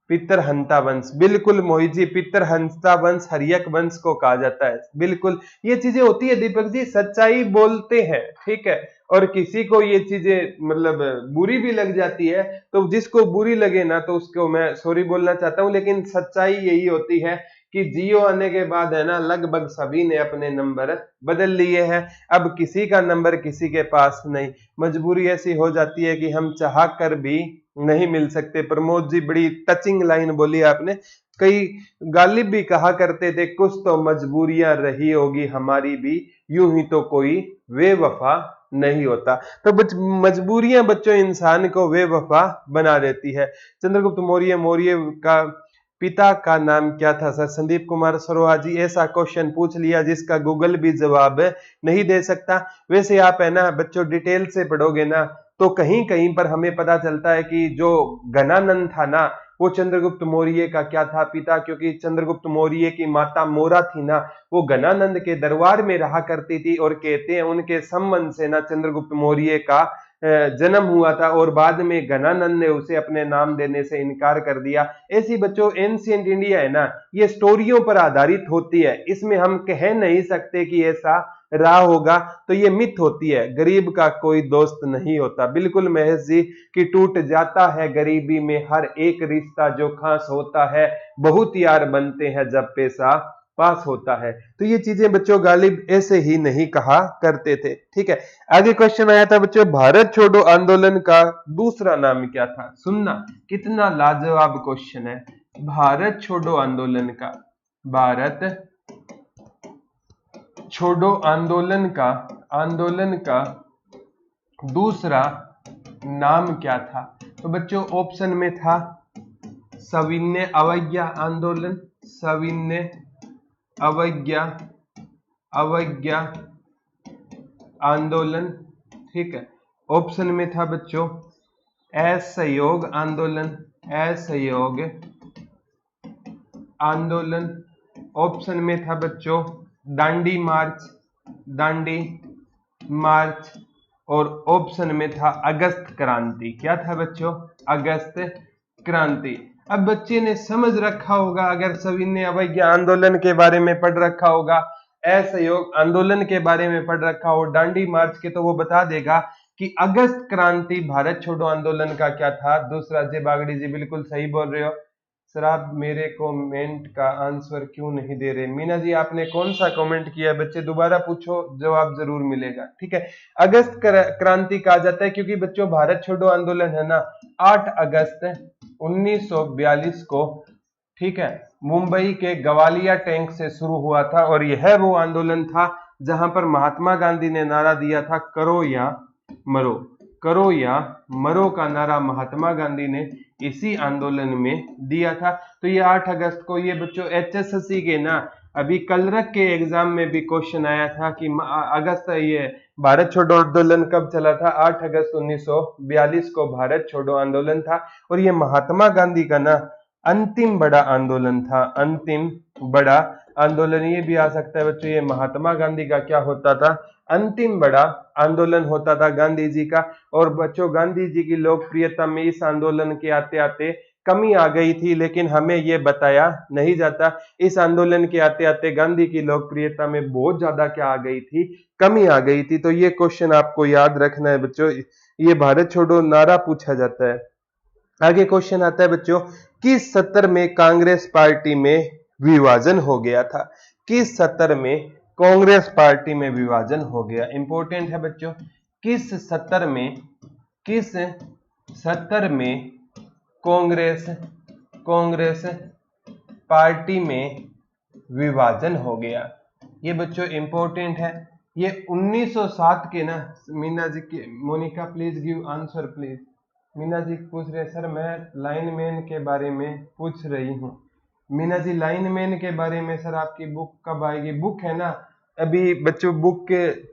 पितरहंता वंश, बिल्कुल मोहित जी, पितरहंता वंश हरियक वंश को कहा जाता है। बिल्कुल ये चीजें होती है दीपक जी, सच्चाई बोलते हैं। ठीक है, और किसी को ये चीजें मतलब बुरी भी लग जाती है, तो जिसको बुरी लगे ना तो उसको मैं सॉरी बोलना चाहता हूं, लेकिन सच्चाई यही होती है कि जियो आने के बाद है ना लगभग सभी ने अपने नंबर बदल लिए हैं। अब किसी का नंबर किसी के पास नहीं, मजबूरी ऐसी हो जाती है कि हम चाह कर भी नहीं मिल सकते। प्रमोद जी, बड़ी टचिंग लाइन बोली आपने। कई गालिब भी कहा करते थे, कुछ तो मजबूरियां रही होगी हमारी भी, यूं ही तो कोई बेवफा नहीं होता। तो मजबूरियां बच्चों इंसान को बेवफा बना देती है। चंद्रगुप्त मौर्य, मौर्य का पिता का नाम क्या था सर? संदीप कुमार सरोहा जी, ऐसा क्वेश्चन पूछ लिया जिसका गूगल भी जवाब नहीं दे सकता। वैसे आप है ना बच्चों डिटेल से पढ़ोगे ना तो कहीं कहीं पर हमें पता चलता है कि जो गणानंद था ना वो चंद्रगुप्त मौर्य का क्या था पिता, क्योंकि चंद्रगुप्त मौर्य की माता मोरा थी ना, वो गणानंद के दरबार में रहा करती थी, और कहते हैं उनके संबंध से ना चंद्रगुप्त मौर्य का जन्म हुआ था, और बाद में गणानंद ने उसे अपने नाम देने से इनकार कर दिया। ऐसी बच्चों एंशिएंट इंडिया है ना, ये स्टोरियों पर आधारित होती है, इसमें हम कह नहीं सकते कि ऐसा रहा होगा, तो ये मिथ होती है। गरीब का कोई दोस्त नहीं होता, बिल्कुल महेश जी कि टूट जाता है गरीबी में हर एक रिश्ता जो खास होता है, बहुत यार बनते हैं जब पैसा पास होता है। तो ये चीजें बच्चों गालिब ऐसे ही नहीं कहा करते थे। ठीक है, आगे क्वेश्चन आया था बच्चों, भारत छोड़ो आंदोलन का दूसरा नाम क्या था? सुनना कितना लाजवाब क्वेश्चन है। भारत छोड़ो आंदोलन का, भारत छोड़ो आंदोलन का दूसरा नाम क्या था? तो बच्चों ऑप्शन में था सविनय अवज्ञा आंदोलन, सविनय अवज्ञा आंदोलन। ठीक है, ऑप्शन में था बच्चों असहयोग आंदोलन, असहयोग आंदोलन। ऑप्शन में था बच्चों दांडी मार्च, और ऑप्शन में था अगस्त क्रांति। क्या था बच्चों? अगस्त क्रांति। अब बच्चे ने समझ रखा होगा, अगर सविनय अवज्ञा आंदोलन के बारे में पढ़ रखा होगा, असहयोग आंदोलन के बारे में पढ़ रखा हो, दांडी मार्च के, तो वो बता देगा कि अगस्त क्रांति भारत छोड़ो आंदोलन का क्या था। दूसरा जय बागड़ी जी बिल्कुल सही बोल रहे हो सर, आप मेरे कमेंट का आंसर क्यों नहीं दे रहे? मीना जी आपने कौन सा कमेंट किया? बच्चे दोबारा पूछो, जवाब जरूर मिलेगा। ठीक है, अगस्त क्रांति कहा जाता है क्योंकि बच्चों भारत छोड़ो आंदोलन है ना 8 अगस्त 1942 को, ठीक है, मुंबई के गवालिया टैंक से शुरू हुआ था, और यह वो आंदोलन था जहां पर महात्मा गांधी ने नारा दिया था करो या मरो। करो या मरो का नारा महात्मा गांधी ने इसी आंदोलन में दिया था। तो ये 8 अगस्त को, ये बच्चों एचएसएससी के ना अभी कलरक के एग्जाम में भी क्वेश्चन आया था कि अगस्त ये भारत छोड़ो आंदोलन कब चला था? 8 अगस्त 1942 को भारत छोड़ो आंदोलन था, और ये महात्मा गांधी का ना अंतिम बड़ा आंदोलन था, अंतिम बड़ा आंदोलन। ये भी आ सकता है बच्चों, ये महात्मा गांधी का क्या होता था? अंतिम बड़ा आंदोलन होता था गांधी जी का। और बच्चों गांधी जी की लोकप्रियता में इस आंदोलन के आते आते कमी आ गई थी, लेकिन हमें यह बताया नहीं जाता। इस आंदोलन के आते आते गांधी की लोकप्रियता में बहुत ज्यादा क्या आ गई थी? कमी आ गई थी। तो ये क्वेश्चन आपको याद रखना है बच्चों, ये भारत छोड़ो नारा पूछा जाता है। आगे क्वेश्चन आता है बच्चों, किस सत्र में कांग्रेस पार्टी में विभाजन हो गया था? किस सत्र में कांग्रेस पार्टी में विभाजन हो गया? इंपॉर्टेंट है बच्चों, किस सत्र में कांग्रेस पार्टी में विभाजन हो गया? ये बच्चों इंपॉर्टेंट है। ये 1907 के ना, मीना जी की, Monika please give answer please. Meena ji पूछ रहे सर मैं लाइनमैन के बारे में पूछ रही हूँ। मीना जी लाइनमैन के बारे में सर आपकी बुक कब आएगी? बुक है ना अभी बच्चों, बुक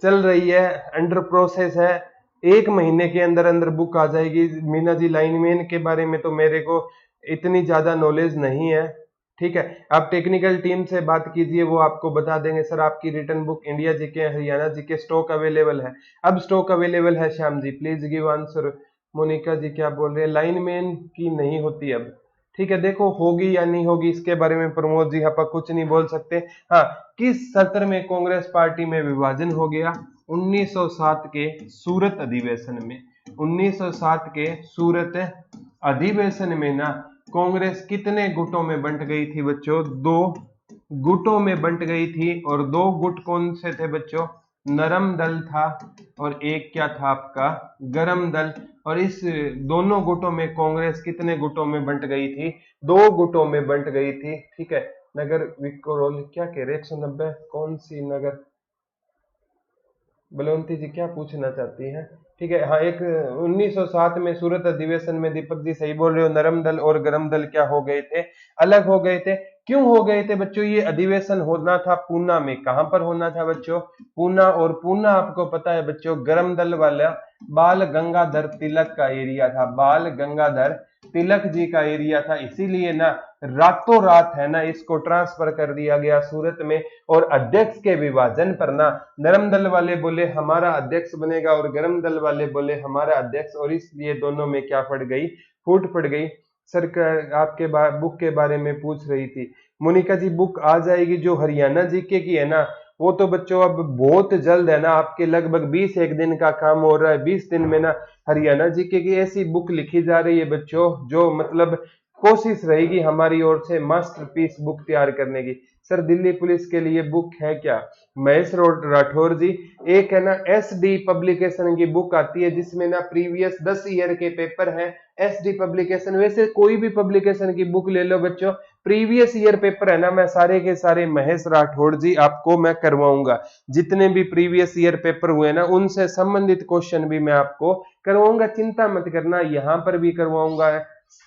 चल रही है, अंडर प्रोसेस है, 1 महीने के अंदर अंदर बुक आ जाएगी। मीना जी लाइनमैन के बारे में तो मेरे को इतनी ज्यादा नॉलेज नहीं है, ठीक है। आप टेक्निकल टीम से बात कीजिए, वो आपको बता देंगे सर आपकी return book India GK Haryana GK stock available है। अब स्टॉक अवेलेबल है Shyam ji, please give answer. Monika जी क्या बोल रहे हैं, लाइन मैन की नहीं होती अब, ठीक है। देखो होगी या नहीं होगी इसके बारे में प्रमोद जी आप कुछ नहीं बोल सकते। हाँ, किस सत्र में कांग्रेस पार्टी में विभाजन हो गया? 1907 के सूरत अधिवेशन में। 1907 के सूरत अधिवेशन में ना कांग्रेस कितने गुटों में बंट गई थी बच्चों? 2 गुटों में बंट गई थी। और 2 गुट कौन से थे बच्चों? नरम दल था और एक क्या था आपका? गरम दल। और इस दोनों गुटों में कांग्रेस कितने गुटों में बंट गई थी? 2 गुटों में बंट गई थी, ठीक है। नगर विक्रोल क्या कह रहे 190 कौन सी नगर? बलवंती जी क्या पूछना चाहती हैं? ठीक है, हाँ, एक 1907 में सूरत अधिवेशन में दीपक जी सही बोल रहे हो, नरम दल और गरम दल क्या हो गए थे? अलग हो गए थे। क्यों हो गए थे बच्चों? ये अधिवेशन होना था पूना में। कहां पर होना था बच्चों? पूना। और पूना आपको पता है बच्चों गरम दल वाला बाल गंगाधर तिलक का एरिया था। बाल गंगाधर तिलक जी का एरिया था, इसीलिए ना रातों रात है ना इसको ट्रांसफर कर दिया गया सूरत में। और अध्यक्ष के विभाजन पर ना नरम दल वाले बोले हमारा अध्यक्ष बनेगा और गरम दल वाले बोले हमारा अध्यक्ष, और इसलिए दोनों में क्या पड़ गई? फूट पड़ गई। सर आपके बुक के बारे में पूछ रही थी मोनिका जी, बुक आ जाएगी जो हरियाणा जीके की है ना, वो तो बच्चों अब बहुत जल्द है ना, आपके लगभग 20 एक दिन का काम हो रहा है। 20 दिन में ना हरियाणा जीके की ऐसी बुक लिखी जा रही है बच्चों, जो मतलब कोशिश रहेगी हमारी ओर से मास्टरपीस बुक तैयार करने की। सर दिल्ली पुलिस के लिए बुक है क्या? महेश राठौर जी, एक है ना SD पब्लिकेशन की बुक आती है जिसमें ना प्रीवियस 10 ईयर के पेपर हैं। SD पब्लिकेशन, वैसे कोई भी पब्लिकेशन की बुक ले लो बच्चों, प्रीवियस ईयर पेपर है ना मैं सारे के सारे महेश राठौर जी आपको मैं करवाऊंगा। जितने भी प्रीवियस ईयर पेपर हुए ना उनसे संबंधित क्वेश्चन भी मैं आपको करवाऊंगा, चिंता मत करना। यहाँ पर भी करवाऊंगा,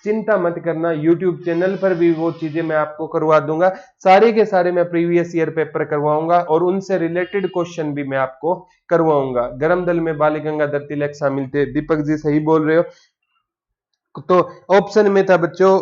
चिंता मत करना। YouTube चैनल पर भी वो चीजें मैं आपको करवा दूंगा। सारे के सारे मैं प्रीवियस ईयर पेपर करवाऊंगा और उनसे रिलेटेड क्वेश्चन भी मैं आपको करवाऊंगा। गरम दल में बाल गंगाधर तिलक शामिल थे, दीपक जी सही बोल रहे हो। तो ऑप्शन में था बच्चों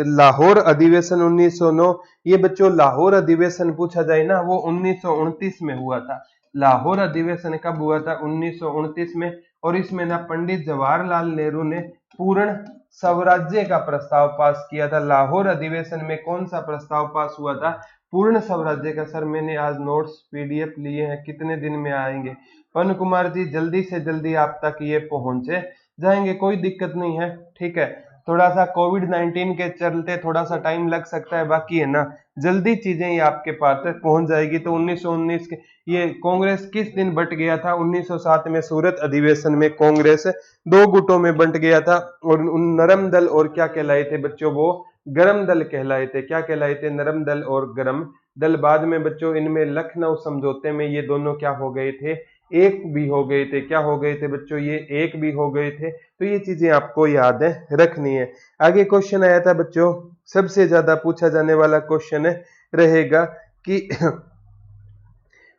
लाहौर अधिवेशन 1909। ये बच्चों लाहौर अधिवेशन पूछा जाए ना वो 1929 में हुआ था। लाहौर अधिवेशन कब हुआ था? 1929 में। और इसमें ना पंडित जवाहरलाल नेहरू ने पूर्ण स्वराज्य का प्रस्ताव पास किया था। लाहौर अधिवेशन में कौन सा प्रस्ताव पास हुआ था? पूर्ण स्वराज्य का। सर मैंने आज नोट्स PDF लिए हैं, कितने दिन में आएंगे? पवन कुमार जी जल्दी से जल्दी आप तक ये पहुंचे जाएंगे, कोई दिक्कत नहीं है, ठीक है। थोड़ा सा कोविड-19 के चलते थोड़ा सा टाइम लग सकता है, बाकी है ना जल्दी चीजें ये आपके पास तक पहुंच जाएगी। तो 1919 के ये कांग्रेस किस दिन बट गया था? 1907 में सूरत अधिवेशन में कांग्रेस 2 गुटों में बंट गया था। और नरम दल और क्या कहलाए थे बच्चों? वो गरम दल कहलाए थे। क्या कहलाए थे? नरम दल और गरम दल। बाद में बच्चों इनमें लखनऊ समझौते में ये दोनों क्या हो गए थे? एक भी हो गए थे। क्या हो गए थे बच्चों? ये एक भी हो गए थे। तो ये चीजें आपको याद रखनी है। आगे क्वेश्चन आया था बच्चों, सबसे ज्यादा पूछा जाने वाला क्वेश्चन रहेगा कि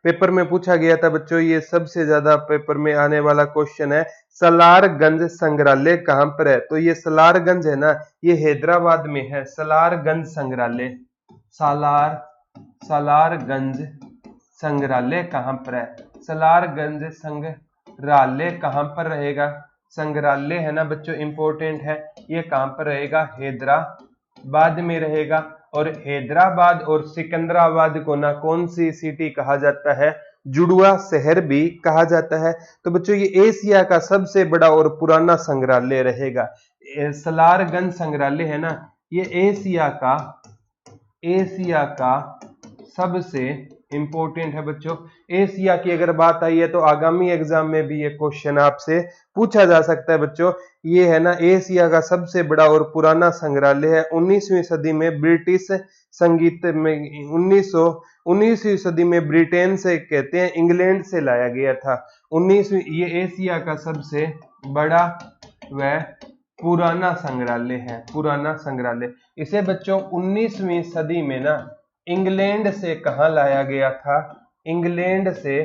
पेपर में पूछा गया था बच्चों, ये सबसे ज्यादा पेपर में आने वाला क्वेश्चन है, सलारगंज संग्रहालय कहां पर है? तो ये सलारगंज है ना, ये हैदराबाद में है। सलारगंज संग्रहालय, सलारगंज संग्रहालय कहां पर है? सलारगंज संग्रहालय कहां पर रहेगा? संग्रहालय है ना बच्चों इंपॉर्टेंट है, ये कहां पर रहेगा? हैदराबाद में रहेगा। और हैदराबाद और सिकंदराबाद को ना कौन सी सिटी कहा जाता है? जुड़वा शहर भी कहा जाता है। तो बच्चों ये एशिया का सबसे बड़ा और पुराना संग्रहालय रहेगा। सलारगंज संग्रहालय है ना, ये एशिया का सबसे इंपॉर्टेंट है बच्चों। एशिया की अगर बात आई है तो आगामी एग्जाम में भी ये क्वेश्चन आपसे पूछा जा सकता है बच्चों। ये है ना एशिया का सबसे बड़ा और पुराना संग्रहालय है। 19वीं सदी में ब्रिटिश संगीत में 19वीं सदी में ब्रिटेन से कहते हैं इंग्लैंड से लाया गया था। 19वीं ये एशिया का सबसे बड़ा व पुराना संग्रहालय है, पुराना संग्रहालय। इसे बच्चों 19वीं सदी में ना इंग्लैंड से कहा लाया गया था? इंग्लैंड से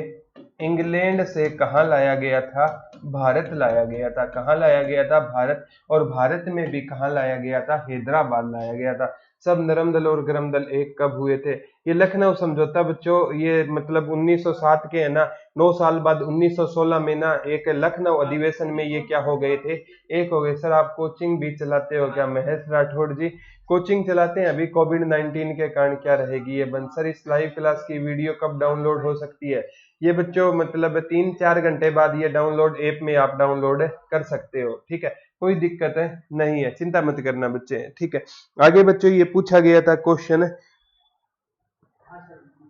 इंग्लैंड से कहाँ लाया गया था? भारत लाया गया था। कहाँ लाया गया था? भारत। और भारत में भी कहाँ लाया गया था? हैदराबाद लाया गया था। सब नरम दल और गरम दल एक कब हुए थे? ये लखनऊ समझौता बच्चों, ये मतलब 1907 के है ना, 9 साल बाद 1916 में ना एक लखनऊ अधिवेशन में ये क्या हो गए थे? एक हो गए। सर आप कोचिंग भी चलाते हो क्या महेश राठौड़ जी? कोचिंग चलाते हैं। अभी कोविड-19 के कारण क्या रहेगी ये बंद? सर इस लाइव क्लास की वीडियो कब डाउनलोड हो सकती है? ये बच्चों मतलब 3-4 घंटे बाद ये डाउनलोड ऐप में आप डाउनलोड कर सकते हो, ठीक है, कोई दिक्कत है नहीं है, चिंता मत करना बच्चे, ठीक है। आगे बच्चों ये पूछा गया था क्वेश्चन,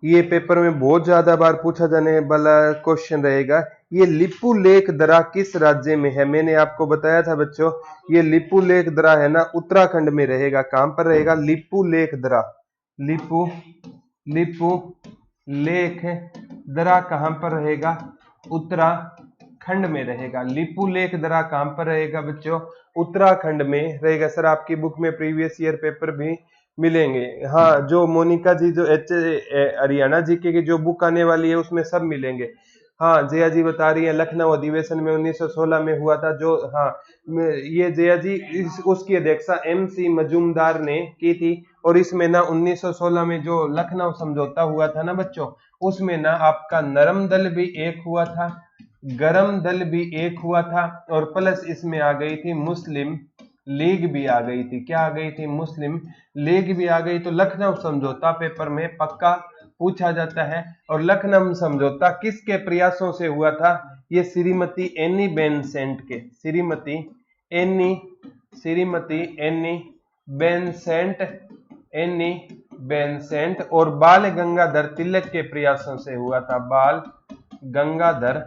ये पेपर में बहुत ज्यादा बार पूछा जाने वाला क्वेश्चन रहेगा। ये लिपू लेख दरा किस राज्य में है? मैंने आपको बताया था बच्चों, ये लिपू लेख दरा है ना उत्तराखंड में रहेगा। कहां पर रहेगा? लिपू लेख दरा। लिपू लिपू लेख दरा कहां पर रहेगा? उत्तराखंड में रहेगा। लिपू लेख दरा कहां पर रहेगा बच्चों? उत्तराखंड में रहेगा। सर आपकी बुक में प्रीवियस ईयर पेपर भी मिलेंगे। हाँ, जो मोनिका जी जो हरियाणा जीके की जो बुक आने वाली है उसमें सब मिलेंगे। हाँ, जया जी बता रही है लखनऊ अधिवेशन में 1916 में हुआ था जो, हाँ ये जया जी उसकी अध्यक्षता MC मजूमदार ने की थी। और इसमें ना 1916 में जो लखनऊ समझौता हुआ था ना बच्चों, उसमें ना आपका नरम दल भी एक हुआ था, गरम दल भी एक हुआ था, और प्लस इसमें आ गई थी मुस्लिम लीग भी आ गई थी। क्या आ गई थी? मुस्लिम लीग भी आ गई। तो लखनऊ समझौता पेपर में पक्का पूछा जाता है। और लखनऊ समझौता किसके प्रयासों से हुआ था? ये श्रीमती एनी बेनसेंट के, श्रीमती एनी बेनसेंट और बाल गंगाधर तिलक के प्रयासों से हुआ था। बाल गंगाधर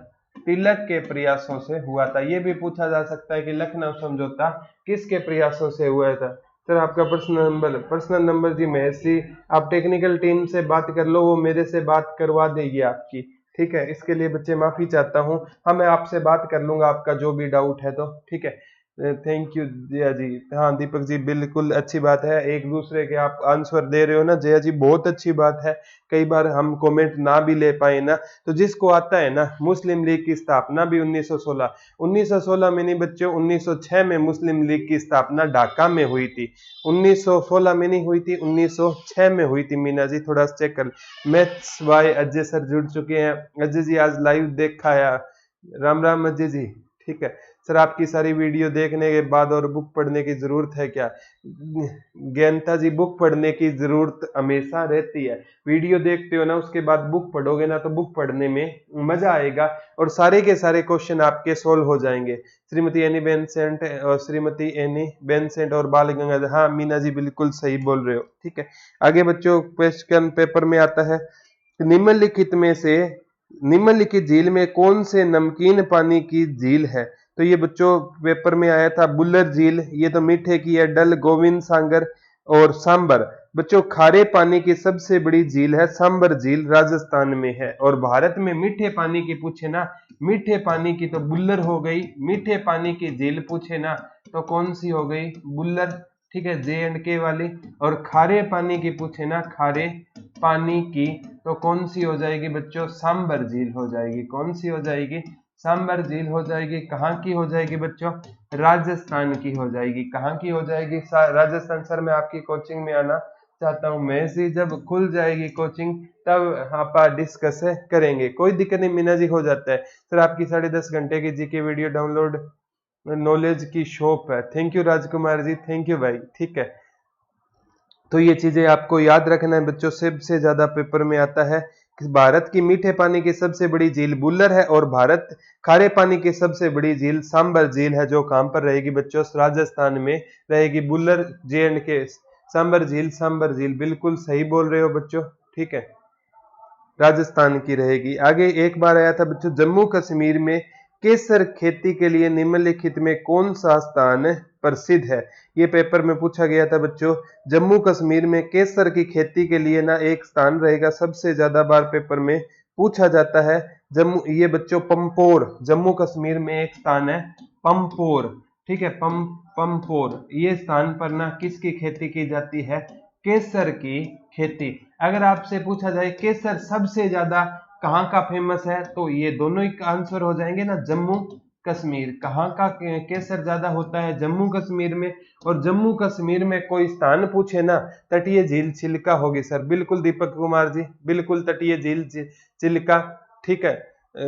तिलक के प्रयासों से हुआ था। ये भी पूछा जा सकता है कि लखनऊ समझौता किसके प्रयासों से हुआ था। सर आपका पर्सनल नंबर जी महेश जी, आप टेक्निकल टीम से बात कर लो, वो मेरे से बात करवा देगी आपकी, ठीक है। इसके लिए बच्चे माफी चाहता हूँ। हाँ मैं आपसे बात कर लूंगा आपका जो भी डाउट है तो, ठीक है। थैंक यू जया जी। हाँ दीपक जी बिल्कुल अच्छी बात है, एक दूसरे के आप आंसर दे रहे हो ना जया जी, बहुत अच्छी बात है। कई बार हम कमेंट ना भी ले पाए ना, तो जिसको आता है ना, मुस्लिम लीग की स्थापना भी 1916 में नहीं बच्चों, 1906 में मुस्लिम लीग की स्थापना ढाका में हुई थी। 1916 में नहीं हुई थी, 1906 में हुई थी। मीना जी थोड़ा चेक कर। मैथ्स बाय अजय सर जुड़ चुके हैं। अजय जी आज लाइव देखा है, राम राम अजय जी, ठीक है। सर आपकी सारी वीडियो देखने के बाद और बुक पढ़ने की जरूरत है क्या? ज्ञानता जी बुक पढ़ने की जरूरत हमेशा रहती है। वीडियो देखते हो ना, उसके बाद बुक पढ़ोगे ना, तो बुक पढ़ने में मजा आएगा और सारे के सारे क्वेश्चन आपके सोल्व हो जाएंगे। श्रीमती एनी बेंसेंट और बाल गंगाधर, हाँ मीना जी बिल्कुल सही बोल रहे हो, ठीक है। आगे बच्चों क्वेश्चन पेपर में आता है, निम्नलिखित झील में कौन से नमकीन पानी की झील है? तो ये बच्चों पेपर में आया था बुल्लर झील, ये तो मीठे की है, डल, गोविंद सागर और सांबर। बच्चों खारे पानी की सबसे बड़ी झील है सांबर झील, राजस्थान में है। और भारत में मीठे पानी की पूछे ना, मीठे पानी की तो बुल्लर हो गई, मीठे पानी की झील पूछे ना तो कौन सी हो गई? बुल्लर, ठीक है, J&K वाली। और खारे पानी की पूछे ना, खारे पानी की तो कौन सी हो जाएगी बच्चों? सांबर झील हो जाएगी। कौन सी हो जाएगी? सांबर झील हो जाएगी। कहाँ की हो जाएगी बच्चों? राजस्थान की हो जाएगी। कहाँ की हो जाएगी? राजस्थान। सर मैं आपकी कोचिंग में आना चाहता हूँ। मैं सी जब खुल जाएगी कोचिंग तब आप डिस्कस करेंगे, कोई दिक्कत नहीं मीना जी, हो जाता है। सर आपकी 10.5 घंटे की जीके वीडियो डाउनलोड नॉलेज की शॉप है। Thank you Rajkumar ji, thank you भाई, ठीक है। तो ये चीजें आपको याद रखना है बच्चों। सबसे ज्यादा पेपर में आता है कि भारत की मीठे पानी की सबसे बड़ी झील बुल्लर है और भारत खारे पानी की सबसे बड़ी झील सांबर झील है, जो कहां पर रहेगी बच्चों? राजस्थान में रहेगी। बुल्लर J&K, सांबर झील बिल्कुल सही बोल रहे हो बच्चों, ठीक है, राजस्थान की रहेगी। आगे एक बार आया था बच्चों, जम्मू कश्मीर में केसर खेती के लिए निम्नलिखित में कौन सा स्थान प्रसिद्ध है? ये पेपर में पूछा गया था बच्चों। जम्मू कश्मीर में केसर की खेती के लिए ना एक स्थान रहेगा, सबसे ज्यादा बार पेपर में पूछा जाता है। ये बच्चों पंपोर, जम्मू कश्मीर में एक स्थान है पंपोर, ठीक है, पंपोर। ये स्थान पर ना किसकी खेती की जाती है? केसर की खेती। अगर आपसे पूछा जाए केसर सबसे ज्यादा कहाँ का फेमस है, तो ये दोनों ही आंसर हो जाएंगे ना, जम्मू कश्मीर। कहाँ का केसर ज्यादा होता है, जम्मू कश्मीर में। और जम्मू कश्मीर में कोई स्थान पूछे ना, तटीय झील चिल्का होगी सर। बिल्कुल दीपक कुमार जी, बिल्कुल तटीय झील चिल्का, ठीक है।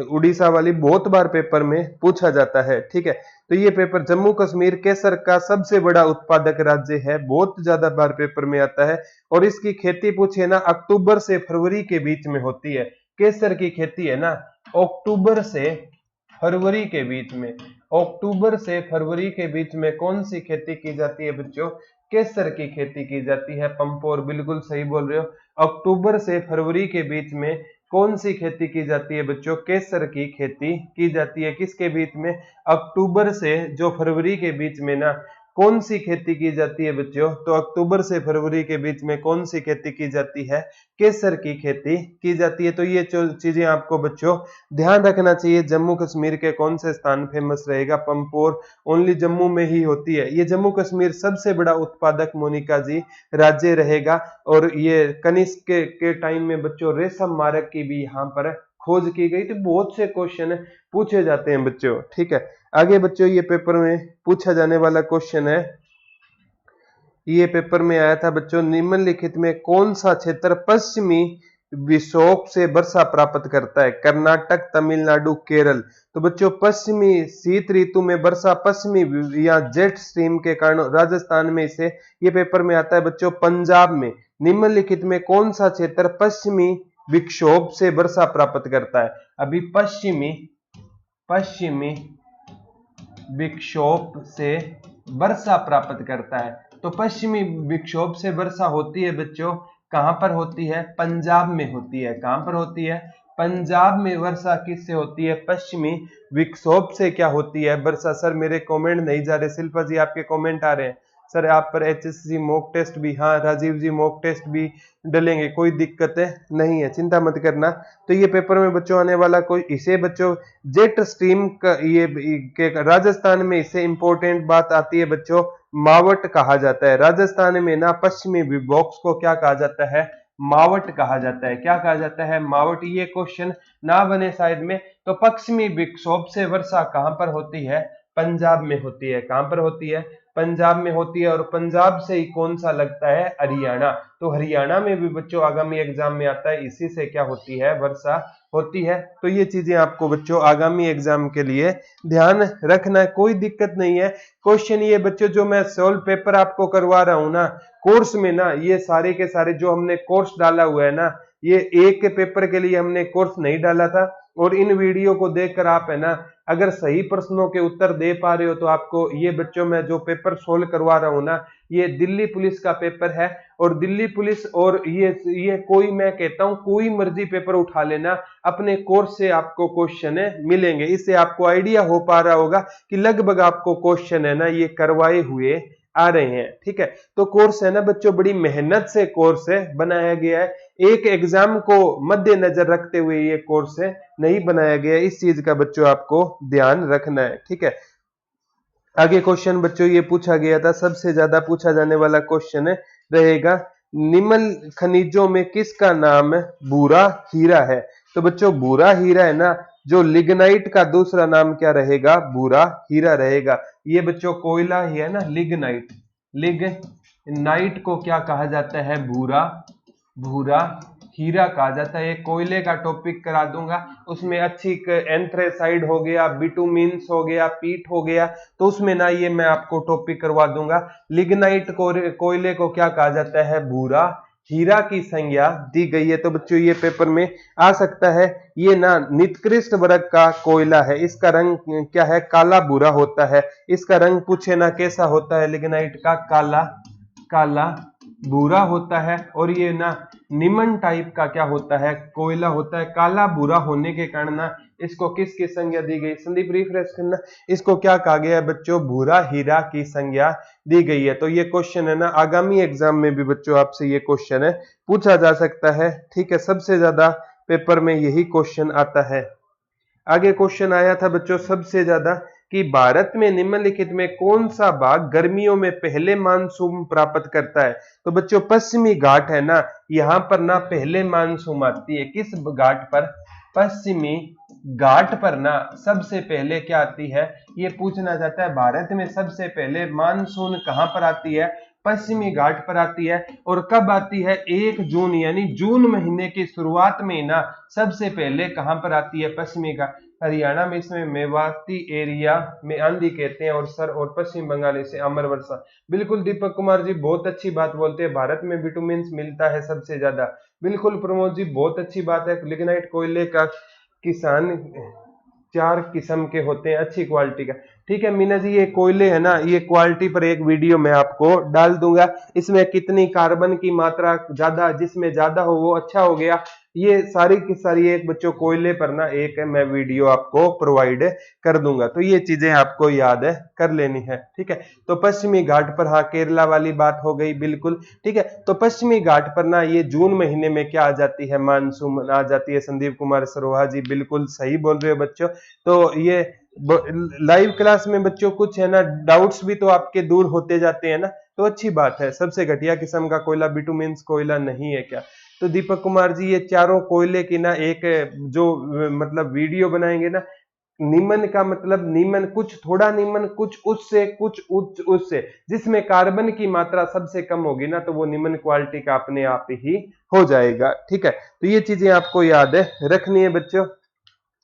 उड़ीसा वाली बहुत बार पेपर में पूछा जाता है, ठीक है। तो ये पेपर, जम्मू कश्मीर केसर का सबसे बड़ा उत्पादक राज्य है, बहुत ज्यादा बार पेपर में आता है। और इसकी खेती पूछे ना, अक्टूबर से फरवरी के बीच में होती है। केसर की खेती है ना, अक्टूबर से फरवरी के बीच में, अक्टूबर से फरवरी के बीच में कौन सी खेती की जाती है बच्चों, केसर की खेती की जाती है। पंपोर, बिल्कुल सही बोल रहे हो। अक्टूबर से फरवरी के बीच में कौन सी खेती की जाती है बच्चों, केसर की खेती की जाती है। किसके बीच में, अक्टूबर से जो फरवरी के बीच में ना, कौन सी खेती की जाती है बच्चों, तो अक्टूबर से फरवरी के बीच में कौन सी खेती की जाती है, केसर की खेती की जाती है। तो ये चीजें आपको बच्चों ध्यान रखना चाहिए। जम्मू कश्मीर के कौन से स्थान फेमस रहेगा, पंपोर ओनली जम्मू में ही होती है। ये जम्मू कश्मीर सबसे बड़ा उत्पादक मोनिका जी राज्य रहेगा। और ये कनिष्क के टाइम में बच्चों रेशम मार्ग की भी यहाँ पर खोज की गई। तो बहुत से क्वेश्चन पूछे जाते हैं बच्चों, ठीक है। आगे बच्चों ये पेपर में पूछा जाने वाला क्वेश्चन है, ये पेपर में आया था बच्चों, निम्नलिखित में कौन सा क्षेत्र पश्चिमी विक्षोभ से वर्षा प्राप्त करता है, कर्नाटक, तमिलनाडु, केरल। तो बच्चों पश्चिमी शीत ऋतु में वर्षा पश्चिमी या जेट स्ट्रीम के कारण राजस्थान में इसे, ये पेपर में आता है बच्चों, पंजाब में। निम्नलिखित में कौन सा क्षेत्र पश्चिमी विक्षोभ से वर्षा प्राप्त करता है। अभी पश्चिमी विक्षोभ से वर्षा प्राप्त करता है। तो पश्चिमी विक्षोभ से वर्षा होती है बच्चों, कहां पर होती है, पंजाब में होती है। कहां पर होती है, पंजाब में वर्षा किससे होती है, पश्चिमी विक्षोभ से क्या होती है वर्षा। सर मेरे कमेंट नहीं जा रहे, शिल्पा जी आपके कमेंट आ रहे हैं। सर आप पर HSC मॉक टेस्ट भी, हाँ राजीव जी मॉक टेस्ट भी डलेंगे, कोई दिक्कत नहीं है, चिंता मत करना। तो ये पेपर में बच्चों आने वाला कोई, इसे बच्चों जेट स्ट्रीम का, ये के राजस्थान में इसे इंपॉर्टेंट बात आती है बच्चों, मावट कहा जाता है। राजस्थान में ना पश्चिमी विक्षोभ को क्या कहा जाता है, मावट कहा जाता है। क्या कहा जाता है, मावट। ये क्वेश्चन ना बने साइड में, तो पश्चिमी विक्षोभ से वर्षा कहां पर होती है, पंजाब में होती है। कहां पर होती है, पंजाब में होती है। और पंजाब से ही कौन सा लगता है, हरियाणा। तो हरियाणा में भी बच्चों आगामी एग्जाम में आता है, इसी से क्या होती है, वर्षा होती है। तो ये चीजें आपको बच्चों आगामी एग्जाम के लिए ध्यान रखना है, कोई दिक्कत नहीं है। क्वेश्चन ये बच्चों जो मैं सोल्व पेपर आपको करवा रहा हूं ना कोर्स में ना, ये सारे के सारे जो हमने कोर्स डाला हुआ है ना, ये एक के पेपर के लिए हमने कोर्स नहीं डाला था। और इन वीडियो को देखकर आप है ना, अगर सही प्रश्नों के उत्तर दे पा रहे हो तो आपको ये बच्चों मैं जो पेपर सोल्व करवा रहा हूं ना, ये दिल्ली पुलिस का पेपर है। और दिल्ली पुलिस, और ये कोई, मैं कहता हूं कोई मर्जी पेपर उठा लेना, अपने कोर्स से आपको क्वेश्चन मिलेंगे। इससे आपको आइडिया हो पा रहा होगा कि लगभग आपको क्वेश्चन है ना ये करवाए हुए आ रहे हैं, ठीक है। तो कोर्स है ना बच्चों बड़ी मेहनत से कोर्स है बनाया गया है, एक एग्जाम को मद्देनजर रखते हुए ये कोर्स है नहीं बनाया गया। इस चीज का बच्चों आपको ध्यान रखना है, ठीक है। आगे क्वेश्चन बच्चों ये पूछा गया था, सबसे ज्यादा पूछा जाने वाला क्वेश्चन रहेगा, निम्न खनिजों में किसका नाम भूरा हीरा है। तो बच्चों भूरा हीरा है ना, जो लिग्नाइट का दूसरा नाम क्या रहेगा, भूरा हीरा रहेगा। ये बच्चों कोयला ही है ना, लिग्नाइट। लिग्नाइट को क्या कहा जाता है, भूरा हीरा कहा जाता है। ये कोयले का टॉपिक करा दूंगा, उसमें अच्छी एंथ्रेसाइड हो गया, बिटुमिन्स हो गया, पीट हो गया, तो उसमें ना ये मैं आपको टॉपिक करवा दूंगा। लिग्नाइट को, कोयले को क्या कहा जाता है, भूरा हीरा की संज्ञा दी गई है। तो बच्चों ये पेपर में आ सकता है। ये ना निकृष्ट वर्ग का कोयला है, इसका रंग क्या है, काला भूरा होता है। इसका रंग पूछे ना कैसा होता है, लिग्नाइट का काला भूरा होता है। और ये ना निमन टाइप का क्या होता है, कोयला होता है। काला भूरा होने के कारण ना इसको किसकी संज्ञा दी गई, संदीप रिफ्रेश करना, इसको क्या कहा गया है बच्चों, भूरा हीरा की संज्ञा दी गई है। तो ये क्वेश्चन है ना आगामी एग्जाम में भी बच्चों आपसे ये क्वेश्चन है पूछा जा सकता है, ठीक है। सबसे ज्यादा पेपर में यही क्वेश्चन आता है। आगे क्वेश्चन आया था बच्चों सबसे ज्यादा कि भारत में निम्नलिखित में कौन सा भाग गर्मियों में पहले मानसून प्राप्त करता है। तो बच्चों पश्चिमी घाट है ना, यहाँ पर ना पहले मानसून आती है। किस घाट पर? पश्चिमी घाट पर ना सबसे पहले क्या आती है, ये पूछना चाहता है। भारत में सबसे पहले मानसून कहां पर आती है? पश्चिमी घाट पर आती है। और कब आती है? 1 जून, यानी जून महीने की शुरुआत में ना सबसे पहले कहां पर आती है? पश्चिमी घाट। हरियाणा में इसमें मेवाती एरिया में आंधी कहते हैं, और सर और पश्चिम बंगाल इसे अमर वर्षा। बिल्कुल दीपक कुमार जी बहुत अच्छी बात बोलते हैं, भारत में विटामिन मिलता है सबसे ज्यादा। बिल्कुल प्रमोद जी बहुत अच्छी बात है। लिग्नाइट कोयले का किसान 4 किस्म के होते हैं, अच्छी क्वालिटी का। ठीक है मीना जी, ये कोयले है ना, ये क्वालिटी पर एक वीडियो मैं आपको डाल दूंगा। इसमें कितनी कार्बन की मात्रा ज्यादा, जिसमें ज्यादा हो वो अच्छा हो गया। ये सारी की सारी एक बच्चों कोयले पर ना एक मैं वीडियो आपको प्रोवाइड कर दूंगा, तो ये चीजें आपको याद है कर लेनी है। ठीक है, तो पश्चिमी घाट पर, हाँ केरला वाली बात हो गई बिल्कुल। ठीक है, तो पश्चिमी घाट पर ना ये जून महीने में क्या आ जाती है? मानसून आ जाती है। संदीप कुमार सरोहा जी बिल्कुल सही बोल रहे हो बच्चों। तो ये लाइव क्लास में बच्चों कुछ है ना डाउट्स भी तो आपके दूर होते जाते हैं ना, तो अच्छी बात है। सबसे घटिया किस्म का कोयला बिटुमेन्स कोयला नहीं है क्या? तो दीपक कुमार जी ये चारों कोयले की ना एक जो मतलब वीडियो बनाएंगे ना, निम्न का मतलब निम्न, कुछ थोड़ा निम्न, कुछ उससे, कुछ उच्च उससे, जिसमें कार्बन की मात्रा सबसे कम होगी ना तो वो निम्न क्वालिटी का अपने आप ही हो जाएगा। ठीक है, तो ये चीजें आपको याद है रखनी है बच्चों।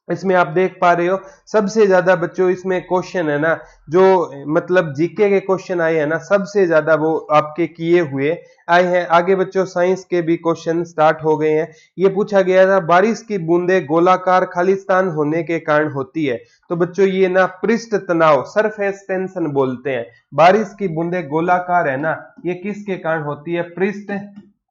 इसमें आप देख पा रहे हो सबसे ज्यादा बच्चों इसमें क्वेश्चन है ना, जो मतलब जीके के क्वेश्चन आए हैं ना, सबसे ज्यादा वो आपके किए हुए आए हैं। आगे बच्चों साइंस के भी क्वेश्चन स्टार्ट हो गए हैं। ये पूछा गया था बारिश की बूंदे गोलाकार खालिस्तान होने के कारण होती है। तो बच्चों ये ना पृष्ठ तनाव, सरफेस टेंशन बोलते हैं। बारिश की बूंदे गोलाकार है ना, ये किसके कारण होती है? पृष्ठ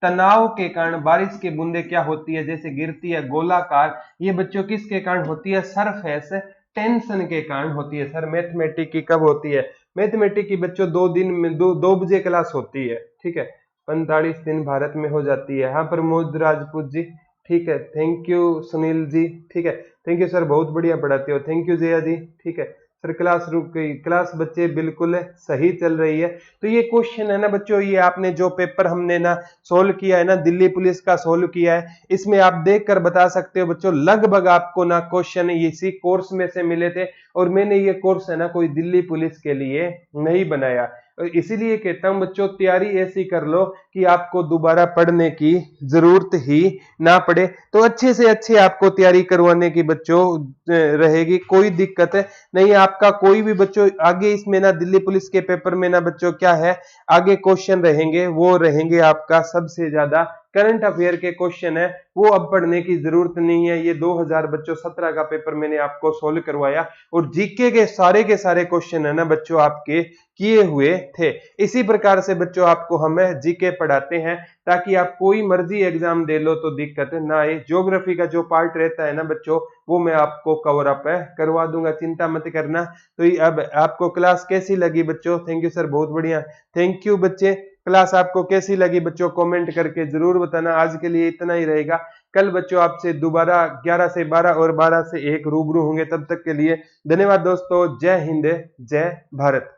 तनाव के कारण बारिश की बूंदे क्या होती है, जैसे गिरती है गोलाकार। ये बच्चों किसके कारण होती है? सरफेस टेंशन के कारण होती है। सर मैथमेटिक की कब होती है? मैथमेटिक की बच्चों 2 दिन में 2 बजे क्लास होती है। ठीक है, 45 दिन भारत में हो जाती है। हाँ प्रमोद राजपूत जी, ठीक है, थैंक यू सुनील जी, ठीक है, थैंक यू सर, बहुत बढ़िया पढ़ाते हो, थैंक यू जया जी। ठीक है सर, क्लास रुक गई, क्लास बच्चे बिल्कुल सही चल रही है। तो ये क्वेश्चन है ना बच्चों, ये आपने जो पेपर हमने ना सोल्व किया है ना, दिल्ली पुलिस का सोल्व किया है, इसमें आप देख कर बता सकते हो बच्चों लगभग आपको ना क्वेश्चन इसी कोर्स में से मिले थे। और मैंने ये कोर्स है ना कोई दिल्ली पुलिस के लिए नहीं बनाया, इसीलिए कहता हूं बच्चों तैयारी ऐसी कर लो कि आपको दोबारा पढ़ने की जरूरत ही ना पड़े। तो अच्छे से अच्छे आपको तैयारी करवाने की बच्चों रहेगी, कोई दिक्कत नहीं। आपका कोई भी बच्चों आगे इसमें ना दिल्ली पुलिस के पेपर में ना बच्चों क्या है, आगे क्वेश्चन रहेंगे, वो रहेंगे आपका सबसे ज्यादा करंट अफेयर के क्वेश्चन है, वो अब पढ़ने की जरूरत नहीं है। ये 2000 बच्चों 17 का पेपर मैंने आपको सोल्व करवाया, और जीके के सारे क्वेश्चन है ना बच्चों आपके किए हुए थे। इसी प्रकार से बच्चों आपको हमें जीके पढ़ाते हैं ताकि आप कोई मर्जी एग्जाम दे लो तो दिक्कत ना आए। ज्योग्राफी का जो पार्ट रहता है ना बच्चों, वो मैं आपको कवर अप करवा दूंगा, चिंता मत करना। तो अब आपको क्लास कैसी लगी बच्चों? थैंक यू सर, बहुत बढ़िया, थैंक यू बच्चे। क्लास आपको कैसी लगी बच्चों कमेंट करके जरूर बताना। आज के लिए इतना ही रहेगा, कल बच्चों आपसे दोबारा 11 से 12 और 12 से 1 रूबरू होंगे। तब तक के लिए धन्यवाद दोस्तों, जय हिंद, जय भारत।